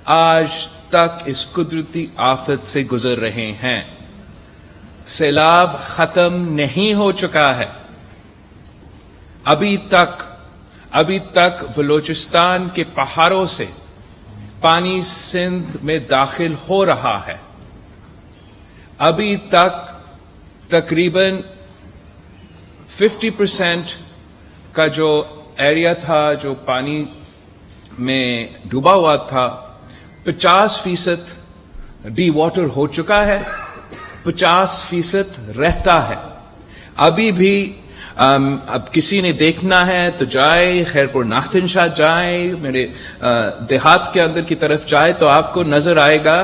آج تک اس قدرتی آفت سے گزر رہے ہیں. سیلاب ختم نہیں ہو چکا ہے. ابھی تک بلوچستان کے پہاڑوں سے پانی سندھ میں داخل ہو رہا ہے. ابھی تک تقریباً 50% کا جو ایریا تھا جو پانی میں ڈوبا ہوا تھا 50% ڈی واٹر ہو چکا ہے. 50% رہتا ہے. ابھی بھی اب کسی نے دیکھنا ہے تو جائے, خیرپور ناختن شاہ جائے, میرے دیہات کے اندر کی طرف جائے تو آپ کو نظر آئے گا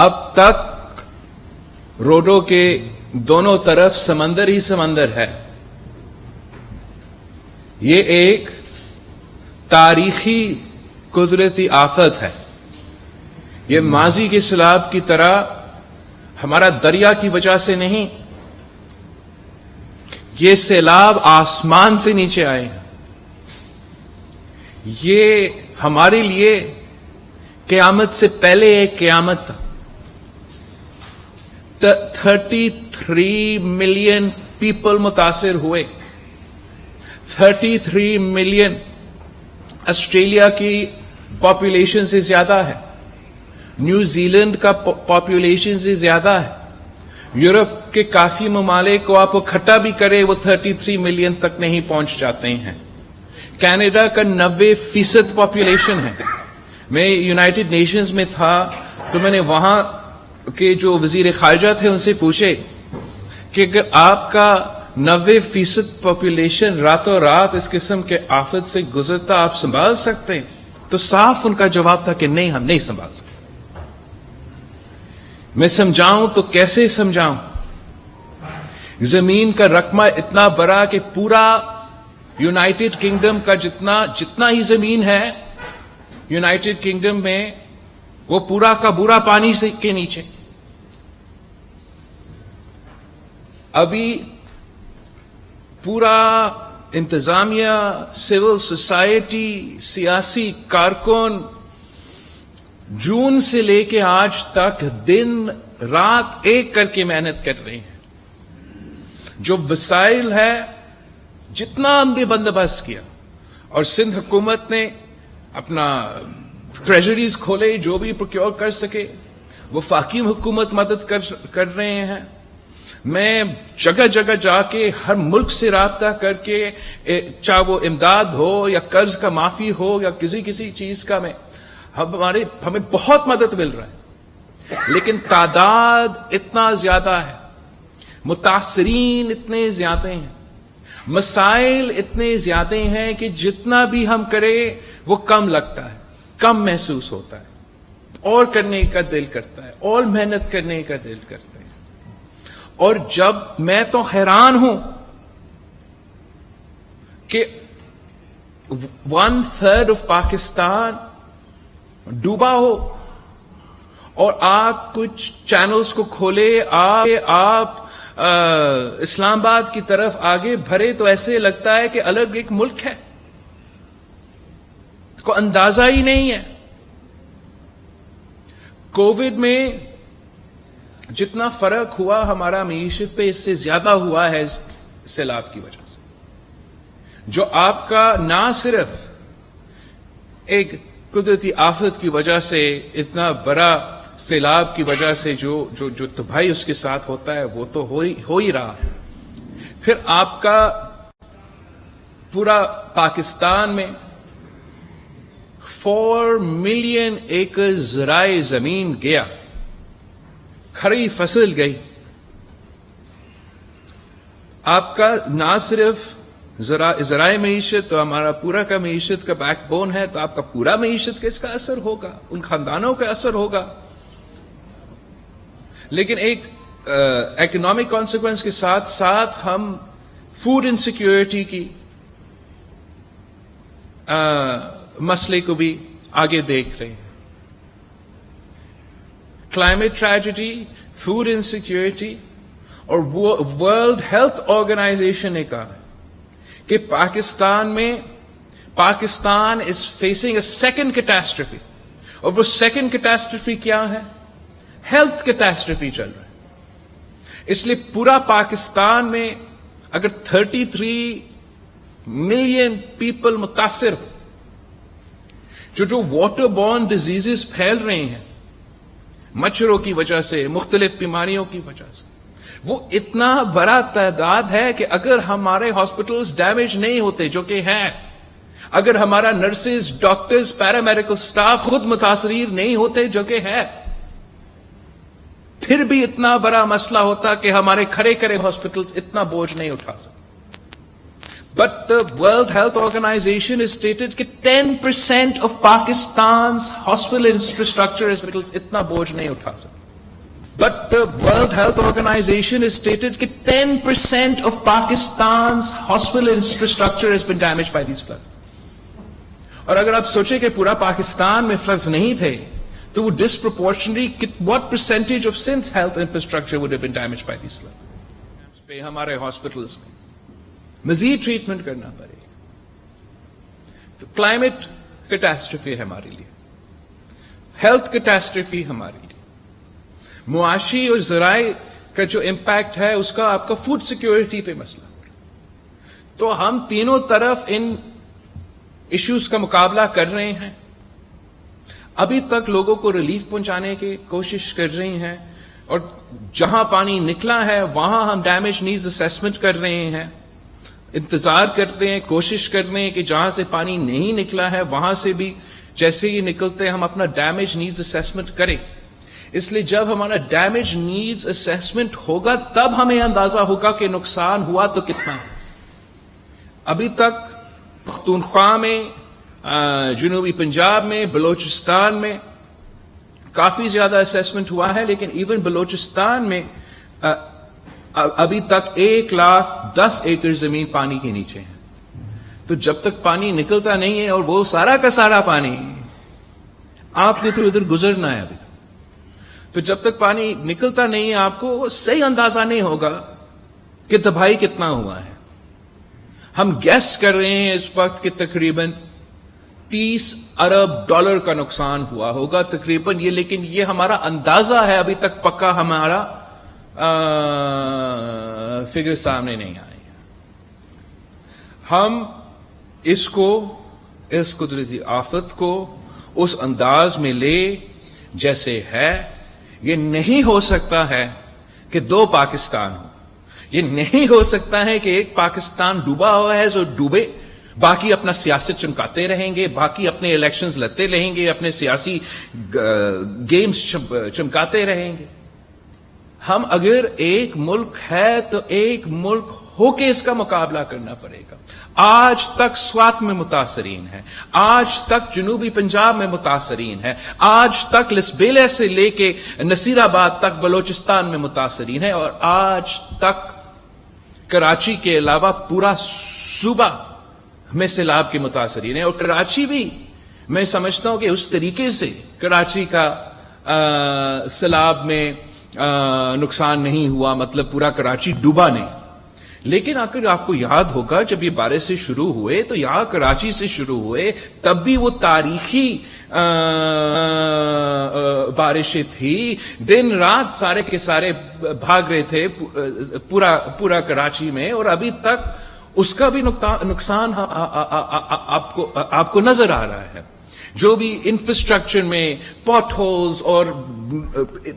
اب تک روڈوں کے دونوں طرف سمندر ہی سمندر ہے. یہ ایک تاریخی قدرتی آفت ہے. یہ ماضی کے سیلاب کی طرح ہمارا دریا کی وجہ سے نہیں, یہ سیلاب آسمان سے نیچے آئے. یہ ہمارے لیے قیامت سے پہلے ایک قیامت تھا. 33 ملین پیپل متاثر ہوئے. 33 ملین آسٹریلیا کی پاپولیشن سے زیادہ ہے. نیوزی لینڈ کا پاپولیشن سے زیادہ ہے. یورپ کے کافی ممالک کو آپ اکٹھا بھی کرے وہ 33 ملین تک نہیں پہنچ جاتے ہیں. کینیڈا کا 90% پاپولیشن ہے. میں یونائٹڈ نیشنز میں تھا تو میں نے وہاں کے جو وزیر خارجہ تھے ان سے پوچھے کہ اگر آپ کا 90% پاپولیشن راتوں رات اس قسم کے آفت سے گزرتا آپ سنبھال سکتے ہیں؟ تو صاف ان کا جواب تھا کہ نہیں, ہم نہیں سنبھال سکتے. میں سمجھاؤں تو کیسے سمجھاؤں؟ زمین کا رقبہ اتنا بڑا کہ پورا یونائٹڈ کنگڈم کا جتنا ہی زمین ہے یونائٹڈ کنگڈم میں وہ پورا کا پورا پانی سے کے نیچے. ابھی پورا انتظامیہ, سول سوسائٹی, سیاسی کارکن جون سے لے کے آج تک دن رات ایک کر کے محنت کر رہے ہیں. جو وسائل ہے جتنا ہم نے بندوبست کیا, اور سندھ حکومت نے اپنا ٹریجریز کھولے, جو بھی پروکیور کر سکے. وفاقی حکومت مدد کر رہے ہیں. میں جگہ جگہ جا کے ہر ملک سے رابطہ کر کے, چاہے وہ امداد ہو یا قرض کا معافی ہو یا کسی چیز کا, ہمیں بہت مدد مل رہا ہے. لیکن تعداد اتنا زیادہ ہے, متاثرین اتنے زیادہ ہیں, مسائل اتنے زیادہ ہیں کہ جتنا بھی ہم کریں وہ کم لگتا ہے, کم محسوس ہوتا ہے, اور کرنے کا دل کرتا ہے, اور محنت کرنے کا دل کرتا ہے. اور جب میں تو حیران ہوں کہ 1/3 آف پاکستان ڈوبا ہو اور آپ کچھ چینلز کو کھولے, آپ اسلام آباد کی طرف آگے بھرے تو ایسے لگتا ہے کہ الگ ایک ملک ہے, کو اندازہ ہی نہیں ہے. کووڈ میں جتنا فرق ہوا ہمارا معیشت پہ, اس سے زیادہ ہوا ہے اس سیلاب کی وجہ سے. جو آپ کا نہ صرف ایک قدرتی آفت کی وجہ سے, اتنا بڑا سیلاب کی وجہ سے جو تباہی اس کے ساتھ ہوتا ہے وہ تو ہو ہی رہا ہے. پھر آپ کا پورا پاکستان میں 4 ملین ایکڑ زرعی زمین گیا, کھری فصل گئی. آپ کا نہ صرف زرعی معیشت تو ہمارا پورا کا معیشت کا بیک بون ہے, تو آپ کا پورا معیشت کا اس کا اثر ہوگا, ان خاندانوں کا اثر ہوگا. لیکن ایک اکنامک کانسیکوینس کے ساتھ ساتھ ہم فوڈ انسیکیورٹی کی مسئلے کو بھی آگے دیکھ رہے ہیں. کلائمیٹ ٹریجڈی, فوڈ انسیکیورٹی, اور ورلڈ ہیلتھ آرگنائزیشن نے کہا کہ Pakistan is facing a second catastrophe. اور وہ سیکنڈ کیٹاسٹرفی کیا ہے؟ ہیلتھ کیٹاسٹرفی چل رہا ہے. اس لیے پورا پاکستان میں اگر 33 ملین پیپل متاثر ہو، جو واٹر بورن ڈیزیزز پھیل رہے ہیں مچھروں کی وجہ سے، مختلف بیماریوں کی وجہ سے، وہ اتنا بڑا تعداد ہے کہ اگر ہمارے ہاسپٹلز ڈیمیج نہیں ہوتے، جو کہ ہیں، اگر ہمارا نرسز، ڈاکٹرز، پیرامیڈیکل سٹاف خود متاثرین نہیں ہوتے، جو کہ ہے، پھر بھی اتنا بڑا مسئلہ ہوتا کہ ہمارے کھڑے کھڑے ہاسپٹلز اتنا بوجھ نہیں اٹھا سکتے. But the World Health Organization has stated کہ 10% of Pakistan's hospital infrastructure hospitals اتنا بوجھ نہیں اٹھا سکتے. But the World Health Organization has stated کہ 10% of Pakistan's hospital infrastructure has been damaged by these floods. اور اگر آپ سوچیں کہ پورا پاکستان میں فلڈز نہیں تھے تو وہ disproportionately what percentage of Sindh's health infrastructure would have been damaged by these floods. پہ ہمارے ہاسپٹلز میں مزید ٹریٹمنٹ کرنا پڑے گا. تو کلائمیٹ کیٹاسٹرفی ہے ہمارے لیے، ہیلتھ کیٹاسٹرفی ہمارے لیے، معاشی اور ذرائع کا جو امپیکٹ ہے اس کا آپ کا فوڈ سیکیورٹی پہ مسئلہ. تو ہم تینوں طرف ان ایشوز کا مقابلہ کر رہے ہیں. ابھی تک لوگوں کو ریلیف پہنچانے کی کوشش کر رہے ہیں، اور جہاں پانی نکلا ہے وہاں ہم ڈیمیج نیڈز اسیسمنٹ کر رہے ہیں، انتظار کر رہے ہیں، کوشش کر رہے ہیں کہ جہاں سے پانی نہیں نکلا ہے وہاں سے بھی جیسے ہی نکلتے ہم اپنا ڈیمیج نیڈز اسیسمنٹ کریں. اس لیے جب ہمارا ڈیمیج نیڈز اسیسمنٹ ہوگا تب ہمیں اندازہ ہوگا کہ نقصان ہوا تو کتنا ہے. ابھی تک پختونخوا میں، جنوبی پنجاب میں، بلوچستان میں کافی زیادہ اسیسمنٹ ہوا ہے، لیکن ایون بلوچستان میں ابھی تک 1,10,000 ایکڑ زمین پانی کے نیچے ہے. تو جب تک پانی نکلتا نہیں ہے، اور وہ سارا کا سارا پانی آپ کو تو ادھر گزرنا ہے ابھی تو جب تک پانی نکلتا نہیں ہے آپ کو صحیح اندازہ نہیں ہوگا کہ تباہی کتنا ہوا ہے. ہم گیس کر رہے ہیں اس وقت کہ تقریباً $30 ارب کا نقصان ہوا ہوگا تقریباً یہ، لیکن یہ ہمارا اندازہ ہے، ابھی تک پکا ہمارا فگر سامنے نہیں آئی. ہم اس قدرتی آفت کو اس انداز میں لے جیسے ہے. یہ نہیں ہو سکتا ہے کہ دو پاکستان ہو، یہ نہیں ہو سکتا ہے کہ ایک پاکستان ڈوبا ہوا ہے جو ڈوبے، باقی اپنا سیاست چمکاتے رہیں گے، باقی اپنے الیکشنز لڑتے رہیں گے، اپنے سیاسی گیمز چمکاتے رہیں گے. ہم اگر ایک ملک ہے تو ایک ملک ہو کے اس کا مقابلہ کرنا پڑے گا. آج تک سوات میں متاثرین ہے، آج تک جنوبی پنجاب میں متاثرین ہے، آج تک لسبیلے سے لے کے نصیر آباد تک بلوچستان میں متاثرین ہے، اور آج تک کراچی کے علاوہ پورا صوبہ میں سیلاب کے متاثرین ہے. اور کراچی بھی میں سمجھتا ہوں کہ اس طریقے سے کراچی کا سیلاب میں نقصان نہیں ہوا، مطلب پورا کراچی ڈوبا نہیں. لیکن اگر آپ کو یاد ہوگا جب یہ بارش سے شروع ہوئے تو یہاں کراچی سے شروع ہوئے، تب بھی وہ تاریخی بارشیں تھی، دن رات سارے کے سارے بھاگ رہے تھے پورا کراچی میں، اور ابھی تک اس کا بھی نقصان آپ کو نظر آ رہا ہے. جو بھی انفراسٹرکچر میں پاٹ ہولز اور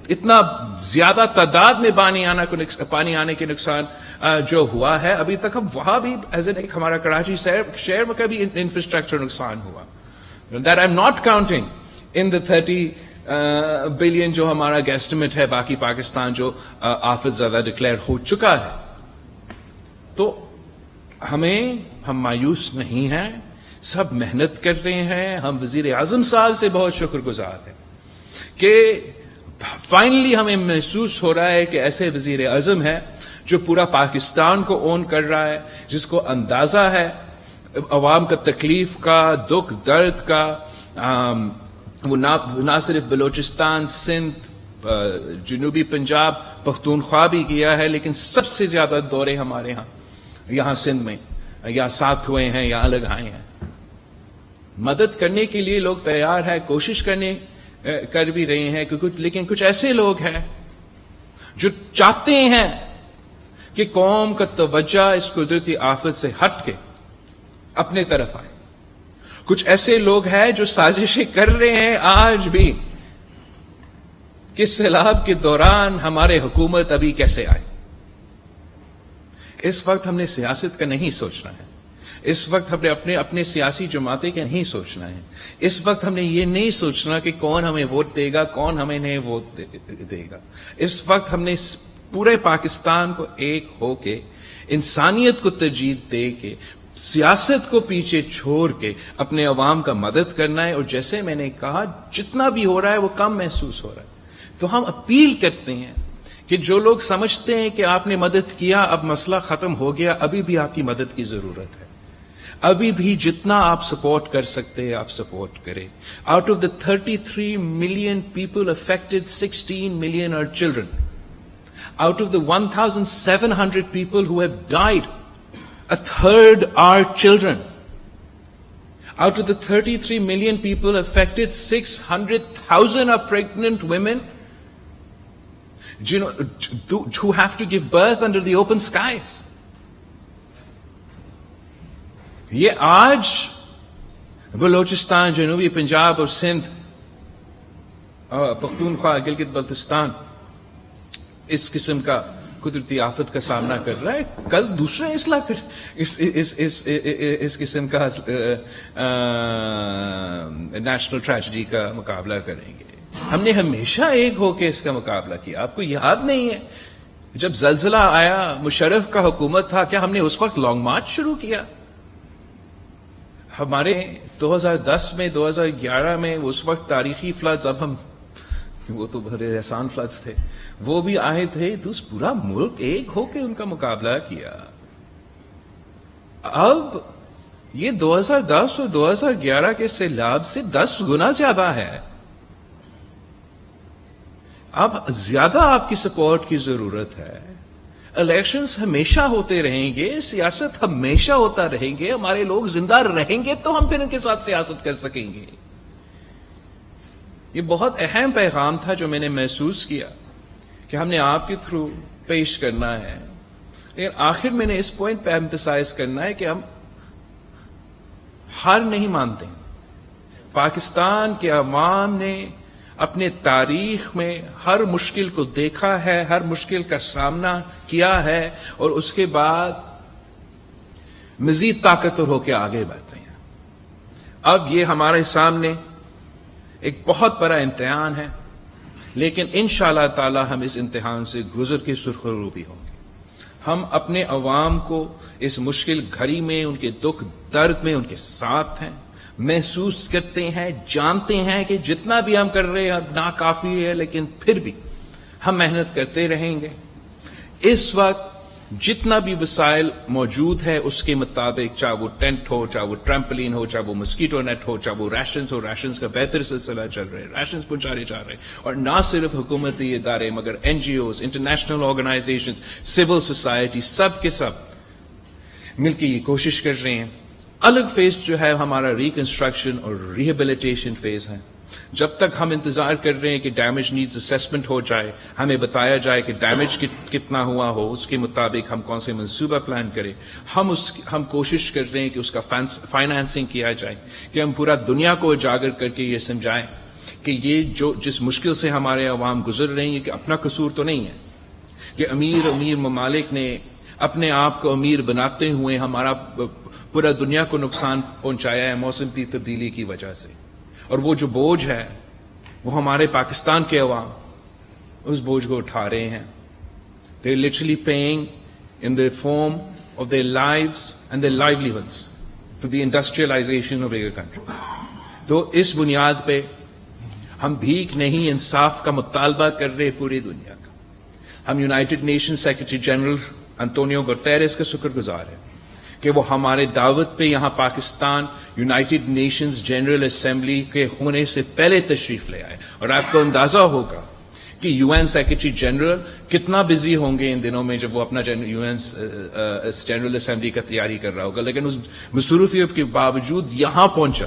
اتنا زیادہ تعداد میں پانی آنے کے نقصان جو ہوا ہے ابھی تک، ہم وہاں بھی ایز این ہمارا کراچی شہر میں کا بھی انفراسٹرکچر نقصان ہوا. That I am not counting in the 30 billion جو ہمارا گیسٹیمیٹ ہے باقی پاکستان جو آفت زیادہ ڈکلیئر ہو چکا ہے. تو ہم مایوس نہیں ہیں، سب محنت کر رہے ہیں. ہم وزیر اعظم صاحب سے بہت شکر گزار ہیں کہ فائنلی ہمیں محسوس ہو رہا ہے کہ ایسے وزیر اعظم ہے جو پورا پاکستان کو اون کر رہا ہے، جس کو اندازہ ہے عوام کا تکلیف کا، دکھ درد کا. وہ نہ صرف بلوچستان، سندھ، جنوبی پنجاب، پختونخوا بھی کیا ہے، لیکن سب سے زیادہ دورے ہمارے یہاں سندھ میں یا ساتھ ہوئے ہیں یا الگ آئے ہیں. مدد کرنے کے لیے لوگ تیار ہیں، کوشش کرنے کر بھی رہے ہیں لیکن کچھ ایسے لوگ ہیں جو چاہتے ہیں کہ قوم کا توجہ اس قدرتی آفت سے ہٹ کے اپنے طرف آئے. کچھ ایسے لوگ ہیں جو سازشیں کر رہے ہیں آج بھی کہ سیلاب کے دوران ہمارے حکومت ابھی کیسے آئے. اس وقت ہم نے سیاست کا نہیں سوچنا ہے. اس وقت ہم نے اپنے سیاسی جماعتیں کا نہیں سوچنا ہے. اس وقت ہم نے یہ نہیں سوچنا کہ کون ہمیں ووٹ دے گا, کون ہمیں نہیں ووٹ دے گا. اس وقت ہم نے پورے پاکستان کو ایک ہو کے انسانیت کو ترجیح دے کے سیاست کو پیچھے چھوڑ کے اپنے عوام کا مدد کرنا ہے. اور جیسے میں نے کہا جتنا بھی ہو رہا ہے وہ کم محسوس ہو رہا ہے. تو ہم اپیل کرتے ہیں کہ جو لوگ سمجھتے ہیں کہ آپ نے مدد کیا اب مسئلہ ختم ہو گیا, ابھی بھی آپ کی مدد کی ضرورت ہے. ابھی بھی جتنا آپ سپورٹ کر سکتے ہیں آپ سپورٹ کریں. Out of the 33 million people affected, 16 million are children. Out of the 1,700 people who have died, a third are children. Out of the 33 million people affected, 600,000 are pregnant women, who have to give birth under the open skies. یہ آج بلوچستان, جنوبی پنجاب اور سندھ, پختونخوا, گلگت بلتستان اس قسم کا قدرتی آفت کا سامنا کر رہا ہے. کل دوسرے اس قسم کا نیشنل ٹریجڈی کا مقابلہ کریں گے. ہم نے ہمیشہ ایک ہو کے اس کا مقابلہ کیا. آپ کو یاد نہیں ہے جب زلزلہ آیا, مشرف کا حکومت تھا, کیا ہم نے اس وقت لانگ مارچ شروع کیا؟ ہمارے 2010 میں 2011 میں اس وقت تاریخی فلڈز, اب ہم وہ تو بڑے احسان فلڈز تھے, وہ بھی آئے تھے, تو پورا ملک ایک ہو کے ان کا مقابلہ کیا. اب یہ 2010 اور 2011 کے سیلاب سے 10 گنا زیادہ ہے. اب زیادہ آپ کی سپورٹ کی ضرورت ہے. الیکشنز ہمیشہ ہوتے رہیں گے, سیاست ہمیشہ ہوتا رہیں گے, ہمارے لوگ زندہ رہیں گے تو ہم پھر ان کے ساتھ سیاست کر سکیں گے. یہ بہت اہم پیغام تھا جو میں نے محسوس کیا کہ ہم نے آپ کے تھرو پیش کرنا ہے. لیکن آخر میں نے اس پوائنٹ پہ ایمفسائز کرنا ہے کہ ہم ہار نہیں مانتے. پاکستان کے عوام نے اپنے تاریخ میں ہر مشکل کو دیکھا ہے, ہر مشکل کا سامنا کیا ہے, اور اس کے بعد مزید طاقتور ہو کے آگے بڑھتے ہیں. اب یہ ہمارے سامنے ایک بہت بڑا امتحان ہے, لیکن انشاءاللہ تعالی ہم اس امتحان سے گزر کے سرخرو بھی ہوں گے. ہم اپنے عوام کو اس مشکل گھڑی میں, ان کے دکھ درد میں ان کے ساتھ ہیں, محسوس کرتے ہیں, جانتے ہیں کہ جتنا بھی ہم کر رہے ہیں اب ناکافی ہے, لیکن پھر بھی ہم محنت کرتے رہیں گے. اس وقت جتنا بھی وسائل موجود ہے اس کے مطابق, چاہے وہ ٹینٹ ہو, چاہے وہ ٹریمپلین ہو, چاہے وہ مسکیٹو نیٹ ہو, چاہے وہ ریشنز ہو, ریشنز کا بہتر سلسلہ چل رہا ہے, ریشنز پہنچانے جا رہے ہیں. اور نہ صرف حکومتی ادارے مگر NGOs, international organisations, civil society, سب کے سب مل کے یہ کوشش کر رہے ہیں. الگ فیز جو ہے ہمارا ریکنسٹرکشن اور ریہیبلیٹیشن فیز ہے. جب تک ہم انتظار کر رہے ہیں کہ ڈیمیج نیڈز اسیسمنٹ ہو جائے, ہمیں بتایا جائے کہ ڈیمیج کتنا ہوا ہو, اس کے مطابق ہم کون سے منصوبہ پلان کریں. ہم کوشش کر رہے ہیں کہ اس کا فائنانسنگ کیا جائے, کہ ہم پورا دنیا کو اجاگر کر کے یہ سمجھائیں کہ یہ جس مشکل سے ہمارے عوام گزر رہے ہیں کہ اپنا قصور تو نہیں ہے, کہ امیر ممالک نے اپنے آپ کو امیر بناتے ہوئے ہمارا پورا دنیا کو نقصان پہنچایا ہے موسم کی تبدیلی کی وجہ سے. اور وہ جو بوجھ ہے وہ ہمارے پاکستان کے عوام اس بوجھ کو اٹھا رہے ہیں. They are literally paying in the form of their lives and their livelihoods for the industrialization of bigger country. تو اس بنیاد پہ ہم بھیک نہیں انصاف کا مطالبہ کر رہے پوری دنیا کا. ہم United Nation Secretary General Antonio Guterres کا شکر گزار ہیں کہ وہ ہمارے دعوت پہ یہاں Pakistan United nations general assembly کے ہونے سے پہلے تشریف لے آئے. اور آپ کو اندازہ ہوگا کہ UN سیکرٹری جنرل کتنا بزی ہوں گے ان دنوں میں جب وہ اپنا UN جنرل اسمبلی کا تیاری کر رہا ہوگا, لیکن اس مصروفیت کے باوجود یہاں پہنچا.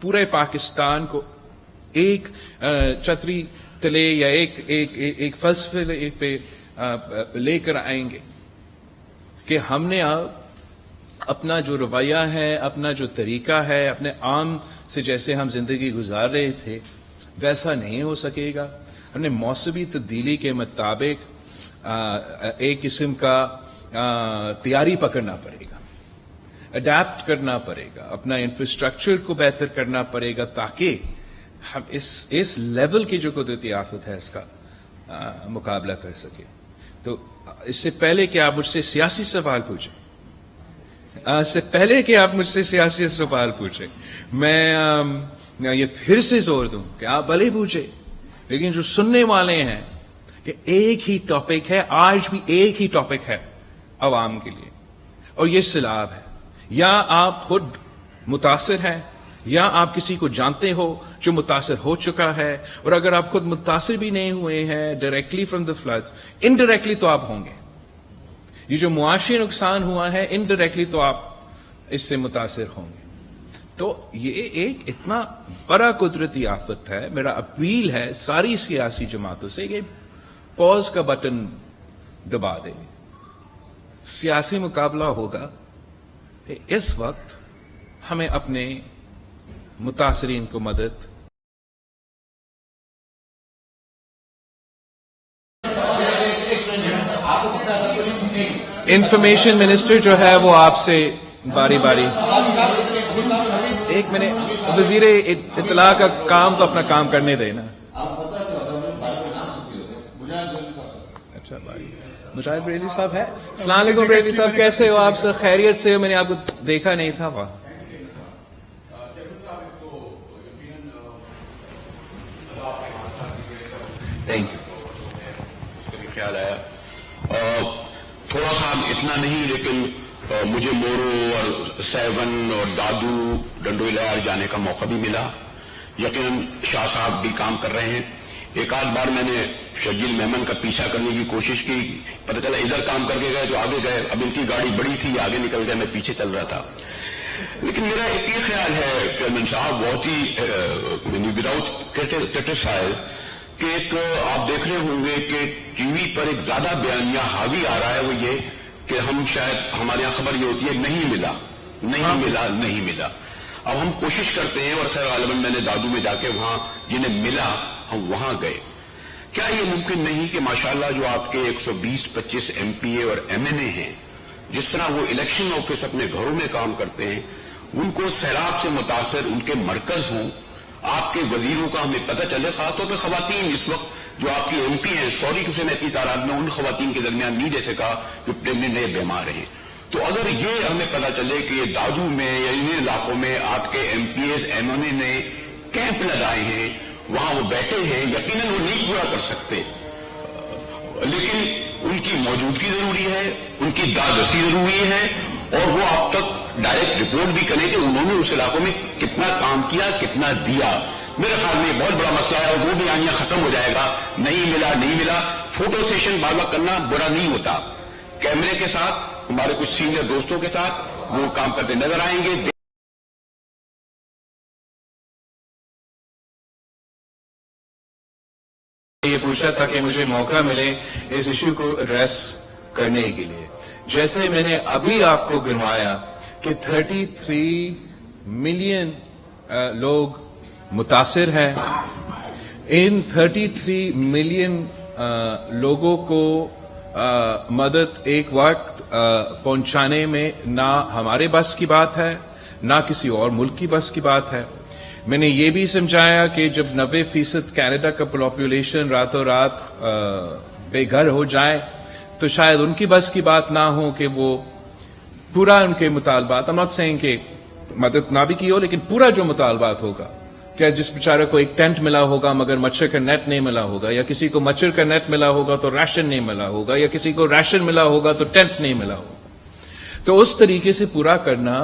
پورے پاکستان کو ایک چھتری تلے یا ایک فلسفے پہ لے کر آئیں گے کہ ہم نے اب اپنا جو رویہ ہے، اپنا جو طریقہ ہے، اپنے عام سے جیسے ہم زندگی گزار رہے تھے ویسا نہیں ہو سکے گا. ہم نے موسمی تبدیلی کے مطابق ایک قسم کا تیاری پکڑنا پڑے گا، اڈیپٹ کرنا پڑے گا، اپنا انفراسٹرکچر کو بہتر کرنا پڑے گا تاکہ ہم اس لیول کی جو قدرتی آفت ہے اس کا مقابلہ کر سکے. تو اس سے پہلے کہ آپ مجھ سے سیاسی سوال پوچھیں، میں یہ پھر سے زور دوں کہ آپ بھلے پوچھیں، لیکن جو سننے والے ہیں کہ ایک ہی ٹاپک ہے، آج بھی ایک ہی ٹاپک ہے عوام کے لیے، اور یہ سیلاب ہے. یا آپ خود متاثر ہیں یا آپ کسی کو جانتے ہو جو متاثر ہو چکا ہے، اور اگر آپ خود متاثر بھی نہیں ہوئے ہیں directly from the floods, indirectly تو آپ ہوں گے. یہ جو معاشی نقصان ہوا ہے انڈائریکٹلی تو آپ اس سے متاثر ہوں گے. تو یہ ایک اتنا بڑا قدرتی آفت ہے. میرا اپیل ہے ساری سیاسی جماعتوں سے کہ پوز کا بٹن دبا دیں. سیاسی مقابلہ ہوگا، اس وقت ہمیں اپنے متاثرین کو مدد انفارمیشن منسٹر جو ہے وہ آپ سے باری باری ایک منٹ، وزیر اطلاع کا کام تو اپنا کام کرنے دے نا. اچھا بھائی مجاہد بریلی صاحب ہے. السلام علیکم بریلی صاحب، کیسے ہو آپ؟ سے خیریت سے ہو؟ میں نے آپ کو دیکھا نہیں تھا. وہاں تھینک یو. خیال آیا تھوڑا سا اتنا نہیں، لیکن مجھے مورو اور سیون اور دادو ڈنڈویلار جانے کا موقع بھی ملا. یقیناً شاہ صاحب بھی کام کر رہے ہیں. ایک آدھ بار میں نے شجیل میمن کا پیچھا کرنے کی کوشش کی، پتہ چلا ادھر کام کر کے گئے تو آگے گئے. اب ان کی گاڑی بڑی تھی، آگے نکل گئے، میں پیچھے چل رہا تھا. لیکن میرا ایک یہ خیال ہے چیئرمین صاحب، بہت ہی وداؤٹ کرٹیسائز، کہ ایک آپ دیکھ رہے ہوں گے کہ ٹی وی پر ایک زیادہ بیانیہ حاوی آ رہا ہے، وہ یہ کہ ہم شاید ہمارے یہاں خبر یہ ہوتی ہے نہیں ملا. اب ہم کوشش کرتے ہیں، اور خیر غالباً میں نے دادو میں جا کے وہاں جنہیں ملا ہم وہاں گئے. کیا یہ ممکن نہیں کہ ماشاءاللہ جو آپ کے 120-25 ایم پی اے اور ایم این اے ہیں، جس طرح وہ الیکشن آفس اپنے گھروں میں کام کرتے ہیں، ان کو سیلاب سے متاثر ان کے مرکز ہوں، آپ کے وزیروں کا ہمیں پتہ چلے. خاص طور پہ خواتین اس وقت جو آپ کی ایم پی ہیں، سوری ٹو سے میں اپنی تعداد میں ان خواتین کے درمیان نہیں دے سکا جو پریگننٹ یا بیمار ہیں. تو اگر یہ ہمیں پتہ چلے کہ یہ دادو میں یا ان علاقوں میں آپ کے M P As M N A نے کیمپ لگائے ہیں، وہاں وہ بیٹھے ہیں، یقیناً وہ نہیں پورا کر سکتے، لیکن ان کی موجودگی ضروری ہے، ان کی دادرسی ضروری ہے، اور وہ آپ تک ڈائریکٹ رپورٹ بھی کریں کہ انہوں نے اس علاقوں میں کتنا کام کیا، کتنا دیا. میرے خیال میں یہ بہت بڑا مسئلہ ہے، اور وہ بھی آنیاں ختم ہو جائے گا. نہیں ملا. فوٹو سیشن بار بار کرنا برا نہیں ہوتا، کیمرے کے ساتھ ہمارے کچھ سینئر دوستوں کے ساتھ وہ کام کرتے نظر آئیں گے. یہ پوچھا تھا کہ مجھے موقع ملے اس ایشو کو ایڈریس کرنے کے لیے. جیسے میں نے ابھی آپ کو گنوایا کہ 33 ملین لوگ متاثر ہیں. ان 33 ملین لوگوں کو مدد ایک وقت پہنچانے میں نہ ہمارے بس کی بات ہے، نہ کسی اور ملک کی بس کی بات ہے. میں نے یہ بھی سمجھایا کہ جب 90% کینیڈا کا پاپولیشن راتوں رات بے گھر ہو جائے تو شاید ان کی بس کی بات نہ ہو کہ وہ پورا ان کے مطالبات، I'm not saying کہ مدد نہ بھی کی ہو، لیکن پورا جو مطالبات ہوگا، کیا جس بیچارے کو ایک ٹینٹ ملا ہوگا مگر مچھر کا نیٹ نہیں ملا ہوگا، یا کسی کو مچھر کا نیٹ ملا ہوگا تو ریشن نہیں ملا ہوگا، یا کسی کو ریشن ملا ہوگا تو ٹینٹ نہیں ملا ہوگا. تو اس طریقے سے پورا کرنا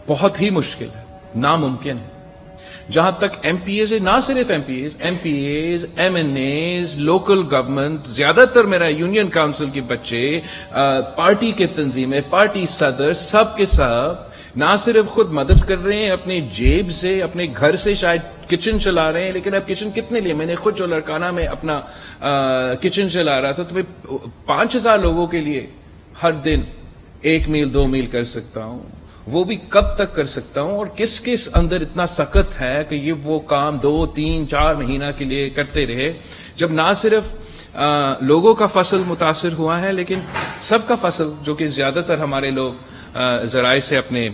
بہت ہی مشکل ہے، ناممکن ہے. جہاں تک ایم پی ایز، نہ صرف M P As, M N As, local government, زیادہ تر میرا یونین کاؤنسل کے بچے، پارٹی کے تنظیمیں، پارٹی صدر، سب کے سب نہ صرف خود مدد کر رہے ہیں اپنے جیب سے، اپنے گھر سے شاید کچن چلا رہے ہیں، لیکن اب کچن کتنے لیے؟ میں نے خود جو لڑکانہ میں اپنا کچن چلا رہا تھا تو میں 5,000 لوگوں کے لیے ہر دن 1 میل 2 میل کر سکتا ہوں. وہ بھی کب تک کر سکتا ہوں؟ اور کس کس اندر اتنا سخت ہے کہ یہ وہ کام 2 3 4 مہینہ کے لیے کرتے رہے، جب نہ صرف لوگوں کا فصل متاثر ہوا ہے لیکن سب کا فصل جو کہ زیادہ تر ہمارے لوگ ذرائع سے اپنے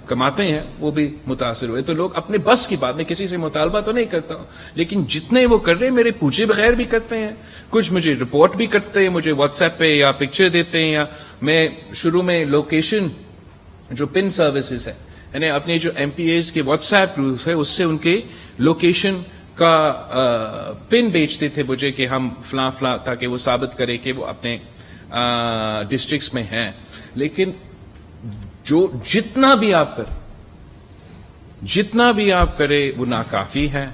کماتے ہیں وہ بھی متاثر ہوئے. تو لوگ اپنے بس کی بات، میں کسی سے مطالبہ تو نہیں کرتا ہوں، لیکن جتنے وہ کر رہے ہیں میرے پوچھے بغیر بھی کرتے ہیں. کچھ مجھے رپورٹ بھی کرتے ہیں، مجھے واٹس ایپ پہ یا پکچر دیتے ہیں، یا میں شروع میں لوکیشن جو پن سروسز ہے، یعنی اپنے جو ایم پی ایز کے واٹس ایپ گروپس ہے اس سے ان کے لوکیشن کا پن بیچتے تھے مجھے کہ ہم فلاں فلاں، تاکہ وہ ثابت کرے کہ وہ اپنے ڈسٹرکٹس میں ہیں. لیکن جو جتنا بھی آپ کریں وہ ناکافی ہے.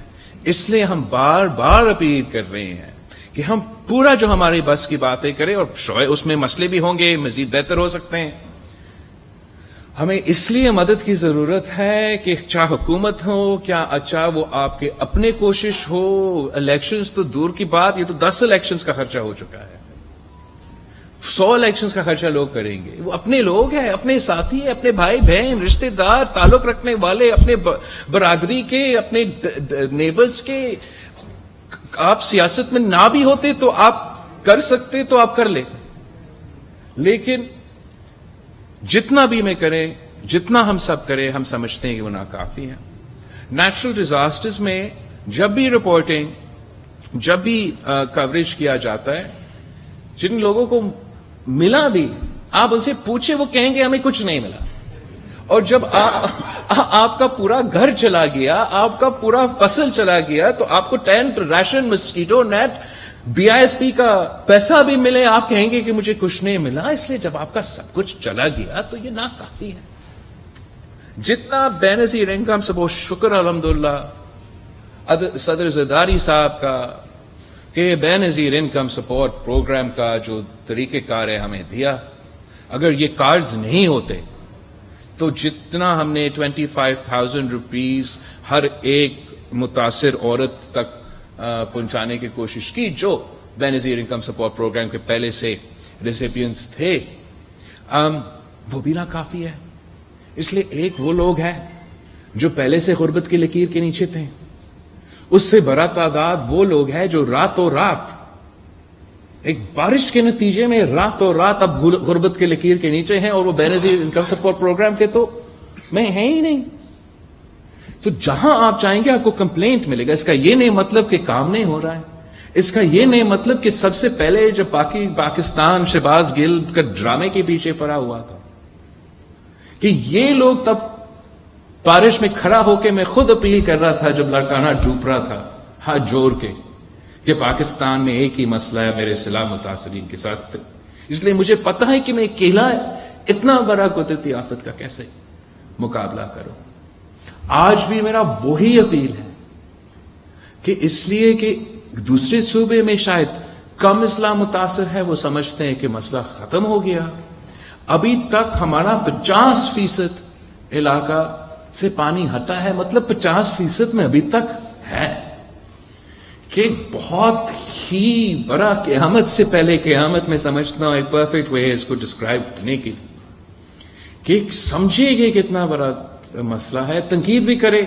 اس لیے ہم بار بار اپیل کر رہے ہیں کہ ہم پورا جو ہماری بس کی باتیں کریں، اور شاید اس میں مسئلے بھی ہوں گے، مزید بہتر ہو سکتے ہیں. ہمیں اس لیے مدد کی ضرورت ہے کہ چاہے حکومت ہو، کیا چاہے وہ آپ کے اپنے کوشش ہو. الیکشنز تو دور کی بات، یہ تو 10 الیکشنز کا خرچہ ہو چکا ہے. 100 الیکشنز کا خرچہ لوگ کریں گے. وہ اپنے لوگ ہیں، اپنے ساتھی ہیں، اپنے بھائی بہن، رشتہ دار، تعلق رکھنے والے، اپنے برادری کے، اپنے نیبرز کے. آپ سیاست میں نہ بھی ہوتے تو آپ کر سکتے تو آپ کر لیتے، لیکن جتنا بھی میں کریں، جتنا ہم سب کریں، ہم سمجھتے ہیں کہ وہ ناکافی ہے. نیچرل ڈیزاسٹرز میں جب بھی رپورٹنگ، جب بھی کوریج کیا جاتا ہے، جن لوگوں کو ملا بھی آپ ان سے پوچھے، وہ کہیں گے ہمیں کچھ نہیں ملا. اور جب آپ کا پورا گھر چلا گیا، آپ کا پورا فصل چلا گیا، تو آپ کو tent, ration, mosquito net, BISP کا پیسہ بھی ملے، آپ کہیں گے کہ مجھے کچھ نہیں ملا. اس لیے جب آپ کا سب کچھ چلا گیا تو یہ ناکافی ہے. جتنا بے نظیر انکم سپورٹ، شکر الحمدللہ صدر زرداری صاحب کا کہ بے نظیر انکم سپورٹ پروگرام کا جو طریقہ کار ہے ہمیں دیا. اگر یہ کارڈز نہیں ہوتے تو جتنا ہم نے 25,000 روپیز ہر ایک متاثر عورت تک پہنچانے کی کوشش کی، جو بے نظیر انکم سپورٹ پروگرام کے پہلے سے ریسیپینٹس تھے، وہ بھی ناکافی ہے. اس لیے ایک وہ لوگ ہیں جو پہلے سے غربت کی لکیر کے نیچے تھے، اس سے بڑا تعداد وہ لوگ ہیں جو راتوں رات ایک بارش کے نتیجے میں راتوں رات اب غربت کے لکیر کے نیچے ہیں، اور وہ بے نظیر انکم سپورٹ پروگرام کے تو میں ہیں ہی نہیں. تو جہاں آپ چاہیں گے آپ کو کمپلینٹ ملے گا. اس کا یہ نہیں مطلب کہ کام نہیں ہو رہا ہے، اس کا یہ نہیں مطلب کہ سب سے پہلے جب پاکستان شہباز گل کا ڈرامے کے پیچھے پڑا ہوا تھا کہ یہ لوگ، تب بارش میں کھڑا ہو کے میں خود اپیل کر رہا تھا جب لڑکانہ ڈوب رہا تھا، ہاتھ جوڑ کے، کہ پاکستان میں ایک ہی مسئلہ ہے میرے سیلاب متاثرین کے ساتھ. اس لیے مجھے پتا ہے کہ میں اکیلا اتنا بڑا قدرتی آفت کا کیسے مقابلہ کروں. آج بھی میرا وہی اپیل ہے کہ اس لیے کہ دوسرے صوبے میں شاید کم اضلاع متاثر ہے، وہ سمجھتے ہیں کہ مسئلہ ختم ہو گیا. ابھی تک ہمارا 50% علاقہ سے پانی ہٹا ہے، مطلب 50% میں ابھی تک ہے، کہ بہت ہی بڑا قیامت سے پہلے قیامت میں سمجھتا ہوں ایک پرفیکٹ وے ہے اس کو ڈسکرائب کرنے کی، کہ سمجھے گے کتنا بڑا مسئلہ ہے. تنقید بھی کرے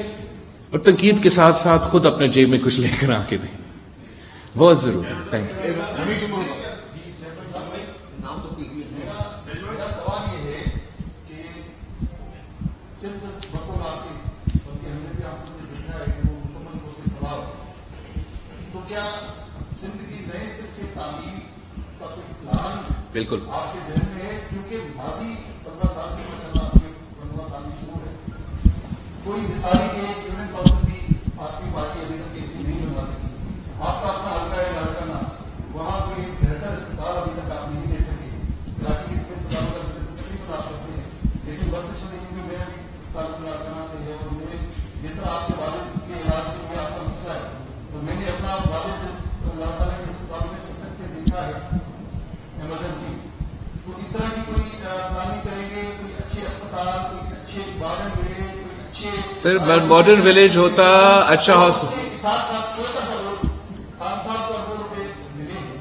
اور تنقید کے ساتھ ساتھ خود اپنے جیب میں کچھ لے کر آ کے دیں، بہت ضروری ہے. Thank you. بالکل آپ کے ذہن میں ہے، کیونکہ ماضی 15 سال سے مسئلہ آپ کے 15 سال میں شروع ہے، کوئی مثالی کے یونین کاؤنسل بھی آپ کی پارٹی ابھی تک ایسی نہیں بنوا سکی. آپ کا اپنا حلقہ ہے لاڑکانہ، وہاں کوئی بہتر اسپتال ابھی تک آپ نہیں دے سکے. کراچی کے اسپتالوں کا نہیں بنا سکتے ہیں، لیکن وقت سے میں بھی تعلق لاڑکانہ سے ہے، اور میں جتنا آپ کے بارے سر ماڈرن ولیج ہوتا اچھا ہاسپٹل. ساتھ ساتھ 74 کروڑ خان صاحب کو اربوں روپے ملے ہیں.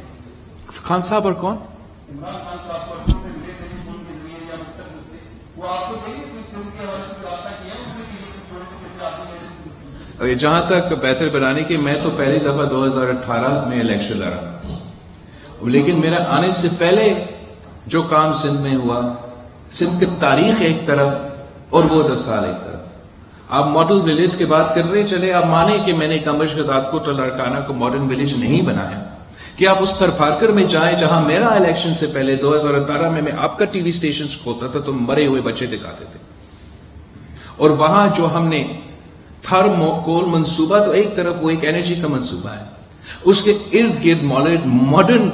خان صاحب اور کون؟ عمران خان صاحب کو اربوں روپے ملے ٹیلی فون کے ذریعے یا مستقبل سے. وہ آپ کو چاہیے کوئی فلم کے حوالے سے رابطہ کیا ہے اس میں جہاں تک بہتر بنانے کی، میں تو پہلی دفعہ 2018 میں الیکشن لڑا، لیکن میرا آنے سے پہلے جو کام سندھ میں ہوا، سندھ کی تاریخ ایک طرف اور وہ 10 سال ایک طرف. آپ ماڈل ولیج کی بات کر رہے، چلے آپ مانیں کہ میں نے کمبش گدات کو لاڑکانہ کو ماڈرن ولیج نہیں بنایا، کہ آپ اس تھرپارکر میں جائیں جہاں میرا الیکشن سے پہلے 2018 میں آپ کا ٹی وی سٹیشن کھولتا تھا تو مرے ہوئے بچے دکھاتے تھے، اور وہاں جو ہم نے تھرموکول منصوبہ، تو ایک طرف وہ ایک انرجی کا منصوبہ ہے، اس کے ارد گرد ماڈرن